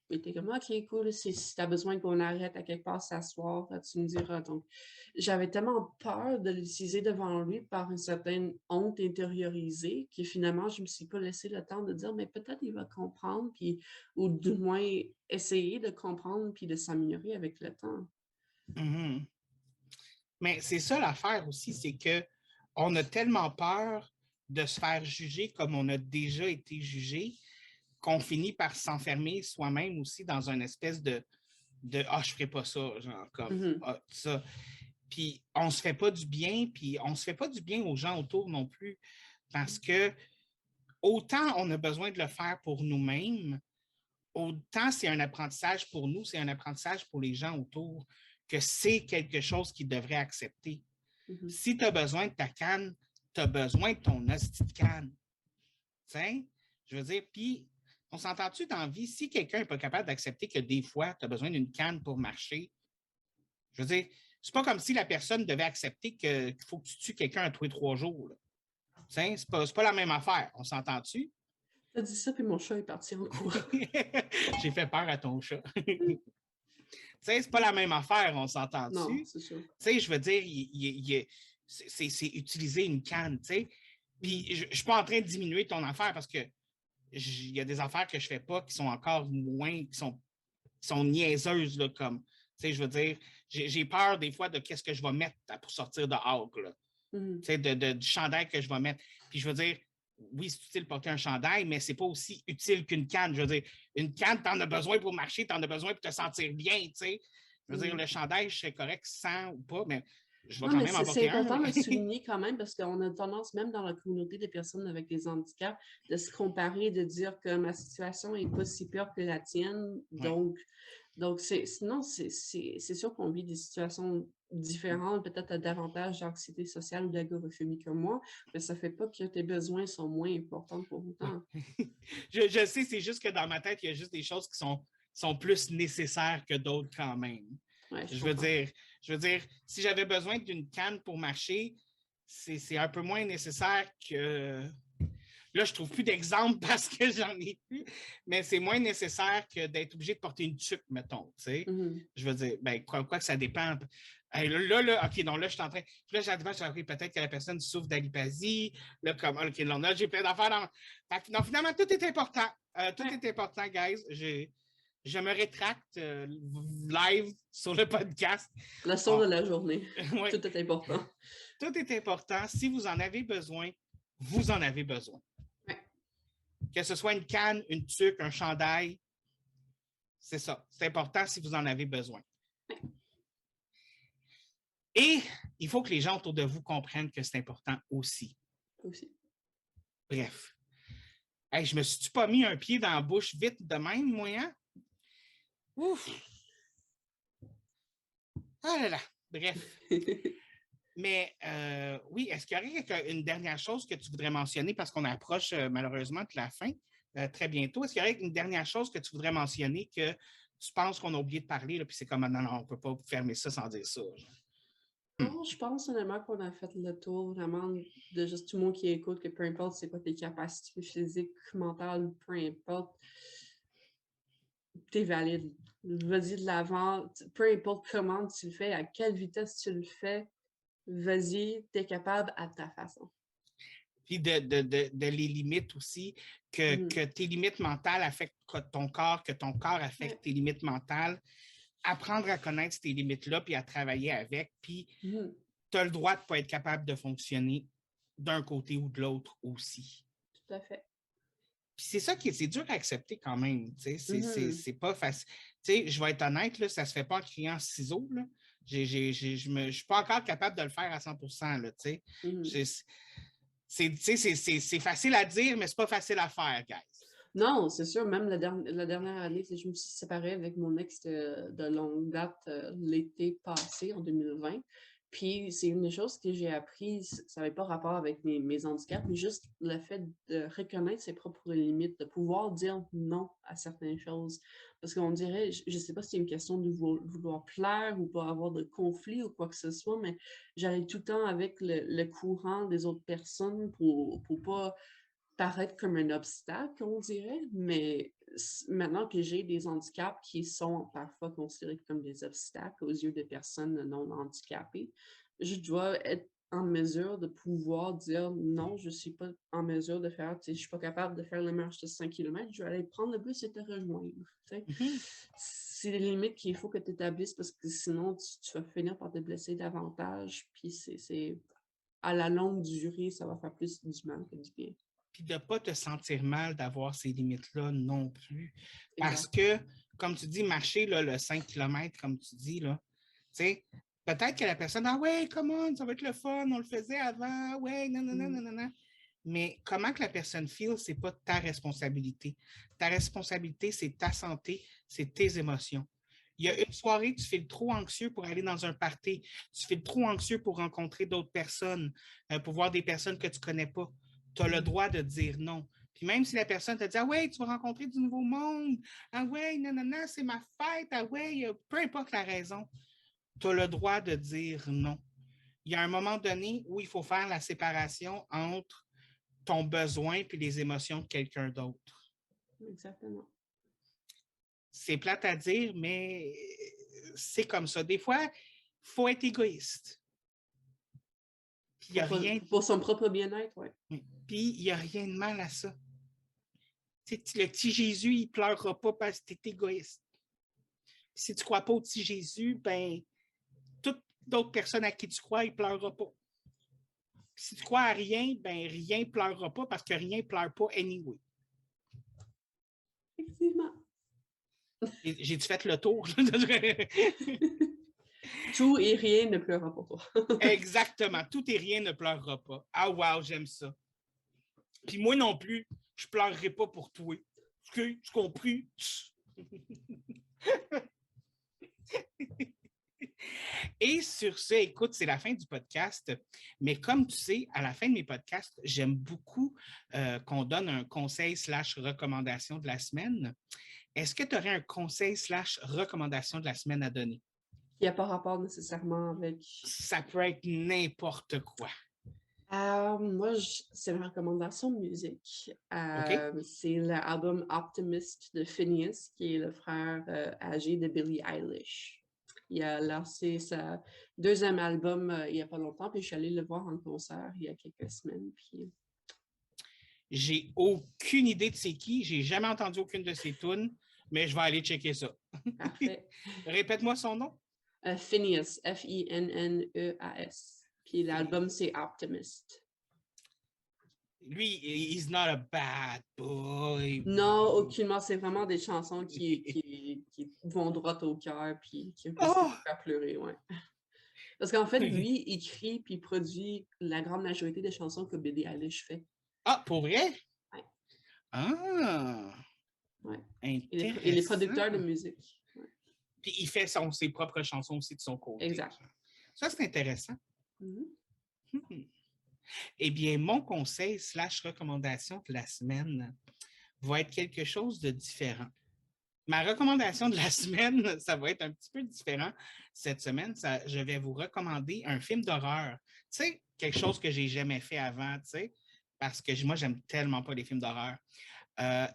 il était comme, OK, cool, si tu as besoin qu'on arrête à quelque part s'asseoir, tu me diras. Donc, j'avais tellement peur de l'utiliser devant lui par une certaine honte intériorisée que finalement, je ne me suis pas laissé le temps de dire, mais peut-être il va comprendre, puis, ou du moins essayer de comprendre puis de s'améliorer avec le temps. Mais c'est ça l'affaire aussi, c'est qu'on a tellement peur de se faire juger comme on a déjà été jugé qu'on finit par s'enfermer soi-même aussi dans une espèce de ah, je ferai pas ça, genre comme ça. Puis on se fait pas du bien, puis on se fait pas du bien aux gens autour non plus, parce que autant on a besoin de le faire pour nous-mêmes, autant c'est un apprentissage pour nous, c'est un apprentissage pour les gens autour, que c'est quelque chose qu'ils devraient accepter. Si tu as besoin de ta canne, tu as besoin de ton hostie de canne. T'sais? Je veux dire, puis on s'entend-tu dans la vie, si quelqu'un n'est pas capable d'accepter que des fois, tu as besoin d'une canne pour marcher, je veux dire, c'est pas comme si la personne devait accepter qu'il faut que tu tues quelqu'un à tous les 3 jours. C'est pas la même affaire. On s'entend-tu? Tu as dit ça, puis mon chat est parti en cours. J'ai fait peur à ton chat. C'est pas la même affaire, on s'entend-tu? Non, c'est sûr. Je veux dire, c'est utiliser une canne, tu sais. Puis je ne suis pas en train de diminuer ton affaire parce que il y a des affaires que je fais pas qui sont encore moins, qui sont niaiseuses, là, comme, tu sais, je veux dire, j'ai peur des fois de qu'est-ce que je vais mettre pour sortir de Hulk, là. Tu sais, du chandail que je vais mettre. Puis je veux dire, oui, c'est utile de porter un chandail, mais c'est pas aussi utile qu'une canne. Je veux dire, une canne, t'en as besoin pour marcher, t'en as besoin pour te sentir bien, tu sais. Je veux dire, le chandail, je serais correct sans ou pas, mais je vais quand même en porter un. C'est important de souligner quand même parce qu'on a tendance, même dans la communauté des personnes avec des handicaps, de se comparer, de dire que ma situation n'est pas si pire que la tienne. Donc sinon, c'est sûr qu'on vit des situations différentes, peut-être à davantage d'anxiété sociale ou d'agoraphonie que moi, mais ça ne fait pas que tes besoins sont moins importants pour autant. Je sais, c'est juste que dans ma tête, il y a juste des choses qui sont plus nécessaires que d'autres quand même. Ouais, je veux dire, si j'avais besoin d'une canne pour marcher, c'est un peu moins nécessaire que... Là, je ne trouve plus d'exemple parce que j'en ai plus, mais c'est moins nécessaire que d'être obligé de porter une tuque, mettons, tu sais. Je veux dire, ben, quoi que ça dépend. Hey, là, OK, donc là, je suis en train... Là, j'ai peut-être que la personne souffre d'alipasie. Là, comme, OK, là, j'ai plein d'affaires dans... Fait que, non, finalement, tout est important. Tout est important, guys. Je me rétracte live sur le podcast. Leçon de la journée. Ouais. Tout est important. Tout est important. Si vous en avez besoin, vous en avez besoin. Ouais. Que ce soit une canne, une tuque, un chandail, c'est ça. C'est important si vous en avez besoin. Ouais. Et il faut que les gens autour de vous comprennent que c'est important aussi. Bref. Hey, je me suis pas mis un pied dans la bouche vite de même, moi, hein? Ouf! Ah là là! Bref. Mais oui, est-ce qu'il y aurait une dernière chose que tu voudrais mentionner parce qu'on approche malheureusement de la fin très bientôt? Est-ce qu'il y aurait une dernière chose que tu voudrais mentionner que tu penses qu'on a oublié de parler, là, puis c'est comme non, non, on ne peut pas fermer ça sans dire ça. Non, je pense honnêtement qu'on a fait le tour vraiment de juste tout le monde qui écoute, que peu importe c'est quoi tes capacités physiques, mentales, peu importe, t'es valide. Vas-y de l'avant, peu importe comment tu le fais, à quelle vitesse tu le fais, vas-y, t'es capable à ta façon. Puis de les limites aussi, que tes limites mentales affectent ton corps, que ton corps affecte tes limites mentales. Apprendre à connaître ces limites-là, puis à travailler avec, puis tu as le droit de ne pas être capable de fonctionner d'un côté ou de l'autre aussi. Tout à fait. Puis c'est ça qui c'est dur à accepter quand même. C'est pas facile. Je vais être honnête, là, ça ne se fait pas en criant ciseaux. Là. Je ne suis pas encore capable de le faire à 100%. Là, c'est facile à dire, mais c'est pas facile à faire, guys. Non, c'est sûr. Même la dernière année, je me suis séparée avec mon ex de longue date l'été passé, en 2020. Puis c'est une des choses que j'ai apprises, ça n'avait pas rapport avec mes handicaps, mais juste le fait de reconnaître ses propres limites, de pouvoir dire non à certaines choses. Parce qu'on dirait, je ne sais pas si c'est une question de vouloir plaire ou pas avoir de conflit ou quoi que ce soit, mais j'allais tout le temps avec le courant des autres personnes pour pas paraître comme un obstacle, on dirait, mais maintenant que j'ai des handicaps qui sont parfois considérés comme des obstacles aux yeux des personnes non handicapées, je dois être en mesure de pouvoir dire non, je ne suis pas en mesure de faire, je ne suis pas capable de faire la marche de 5 km, je vais aller prendre le bus et te rejoindre. C'est les limites qu'il faut que tu établisses parce que sinon tu vas finir par te blesser davantage, puis c'est à la longue durée, ça va faire plus du mal que du bien. Puis de ne pas te sentir mal d'avoir ces limites-là non plus. Parce Exact. que, comme tu dis, marcher là, le 5 km, comme tu dis, là, peut-être que la personne, ah ouais, comment, ça va être le fun, on le faisait avant, ouais, non, non, non, non, non, non. Mais comment que la personne feel, c'est pas ta responsabilité. Ta responsabilité, c'est ta santé, c'est tes émotions. Il y a une soirée, tu fais trop anxieux pour aller dans un party, tu fais trop anxieux pour rencontrer d'autres personnes, pour voir des personnes que tu ne connais pas. Tu as le droit de dire non. Puis même si la personne te dit, ah ouais, tu vas rencontrer du nouveau monde, ah ouais, non, non, non, c'est ma fête, ah ouais, peu importe la raison, tu as le droit de dire non. Il y a un moment donné où il faut faire la séparation entre ton besoin et les émotions de quelqu'un d'autre. Exactement. C'est plate à dire, mais c'est comme ça. Des fois, il faut être égoïste. Puis, y a rien... Pour son propre bien-être, oui. Puis, il n'y a rien de mal à ça. Le petit Jésus, il ne pleurera pas parce que tu es égoïste. Puis, si tu ne crois pas au petit Jésus, ben, toutes d'autres personnes à qui tu crois, ils ne pleureront pas. Puis, si tu crois à rien, ben, rien ne pleurera pas parce que rien ne pleure pas anyway. Effectivement. J'ai-tu fait le tour? Tout et rien ne pleurera pour toi. Exactement. Tout et rien ne pleurera pas. Ah, wow, j'aime ça. Puis moi non plus, je ne pleurerai pas pour toi. Tu compris? Et sur ce, écoute, c'est la fin du podcast. Mais comme tu sais, à la fin de mes podcasts, j'aime beaucoup qu'on donne un conseil/recommandation de la semaine. Est-ce que tu aurais un conseil/recommandation de la semaine à donner? Qui n'a pas rapport nécessairement avec... Ça peut être n'importe quoi. Moi, c'est une recommandation de musique. Okay. C'est l'album Optimist de Phineas, qui est le frère âgé de Billie Eilish. Il a lancé sa deuxième album il n'y a pas longtemps, puis je suis allée le voir en concert il y a quelques semaines. Puis... J'ai aucune idée de c'est qui. J'ai jamais entendu aucune de ses tunes, mais je vais aller checker ça. Parfait. Répète-moi son nom. Phineas, F-I-N-N-E-A-S. Puis l'album, c'est Optimist. Lui, he's not a bad boy. Non, aucunement. C'est vraiment des chansons qui vont droit au cœur puis qui peuvent faire pleurer, ouais. Parce qu'en fait, lui, il écrit puis produit la grande majorité des chansons que Billie Eilish fait. Ah, pour vrai? Ouais. Ah! Ouais. Intéressant. Il est producteur de musique. Ouais. Puis il fait ses propres chansons aussi de son côté. Exact. Ça, c'est intéressant. Mm-hmm. Eh bien, mon conseil / recommandation de la semaine va être quelque chose de différent. Ma recommandation de la semaine, ça va être un petit peu différent cette semaine. Je vais vous recommander un film d'horreur. Tu sais, quelque chose que j'ai jamais fait avant, tu sais, parce que moi, j'aime tellement pas les films d'horreur.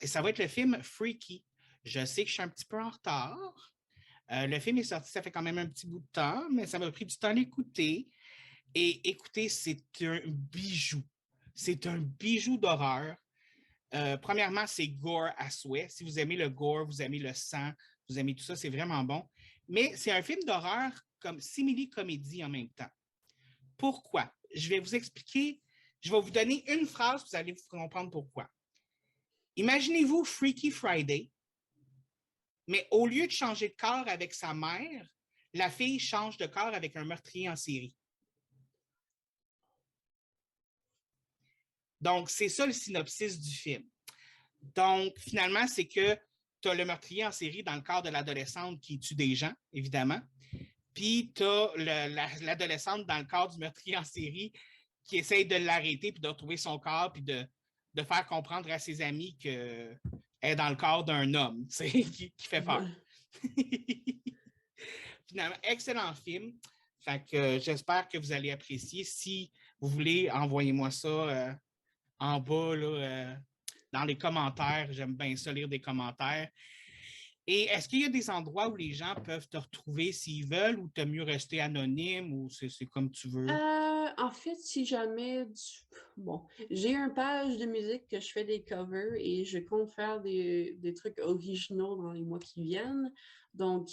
Et ça va être le film Freaky. Je sais que je suis un petit peu en retard. Le film est sorti, ça fait quand même un petit bout de temps, mais ça m'a pris du temps à l'écouter. Et écoutez, c'est un bijou. C'est un bijou d'horreur. Premièrement, c'est gore à souhait. Si vous aimez le gore, vous aimez le sang, vous aimez tout ça, c'est vraiment bon. Mais c'est un film d'horreur comme simili-comédie en même temps. Pourquoi? Je vais vous expliquer. Je vais vous donner une phrase, vous allez vous comprendre pourquoi. Imaginez-vous Freaky Friday, mais au lieu de changer de corps avec sa mère, la fille change de corps avec un meurtrier en série. Donc, c'est ça le synopsis du film. Donc, finalement, c'est que tu as le meurtrier en série dans le corps de l'adolescente qui tue des gens, évidemment. Puis, tu as l'adolescente dans le corps du meurtrier en série qui essaye de l'arrêter, puis de retrouver son corps, puis de faire comprendre à ses amis qu'elle est dans le corps d'un homme, qui fait peur. Finalement, excellent film. Fait que j'espère que vous allez apprécier. Si vous voulez, envoyez-moi ça en bas, là, dans les commentaires. J'aime bien ça, lire des commentaires. Et est-ce qu'il y a des endroits où les gens peuvent te retrouver s'ils veulent ou t'as mieux rester anonyme ou c'est comme tu veux? En fait, si jamais... Bon, j'ai une page de musique que je fais des covers et je compte faire des trucs originaux dans les mois qui viennent. Donc,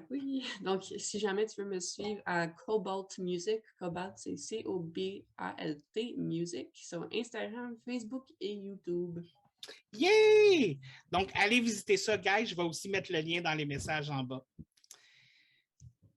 oui. Donc, si jamais tu veux me suivre à Cobalt Music, Cobalt, c'est C-O-B-A-L-T Music, sur Instagram, Facebook et YouTube. Yay! Donc, allez visiter ça, guys. Je vais aussi mettre le lien dans les messages en bas.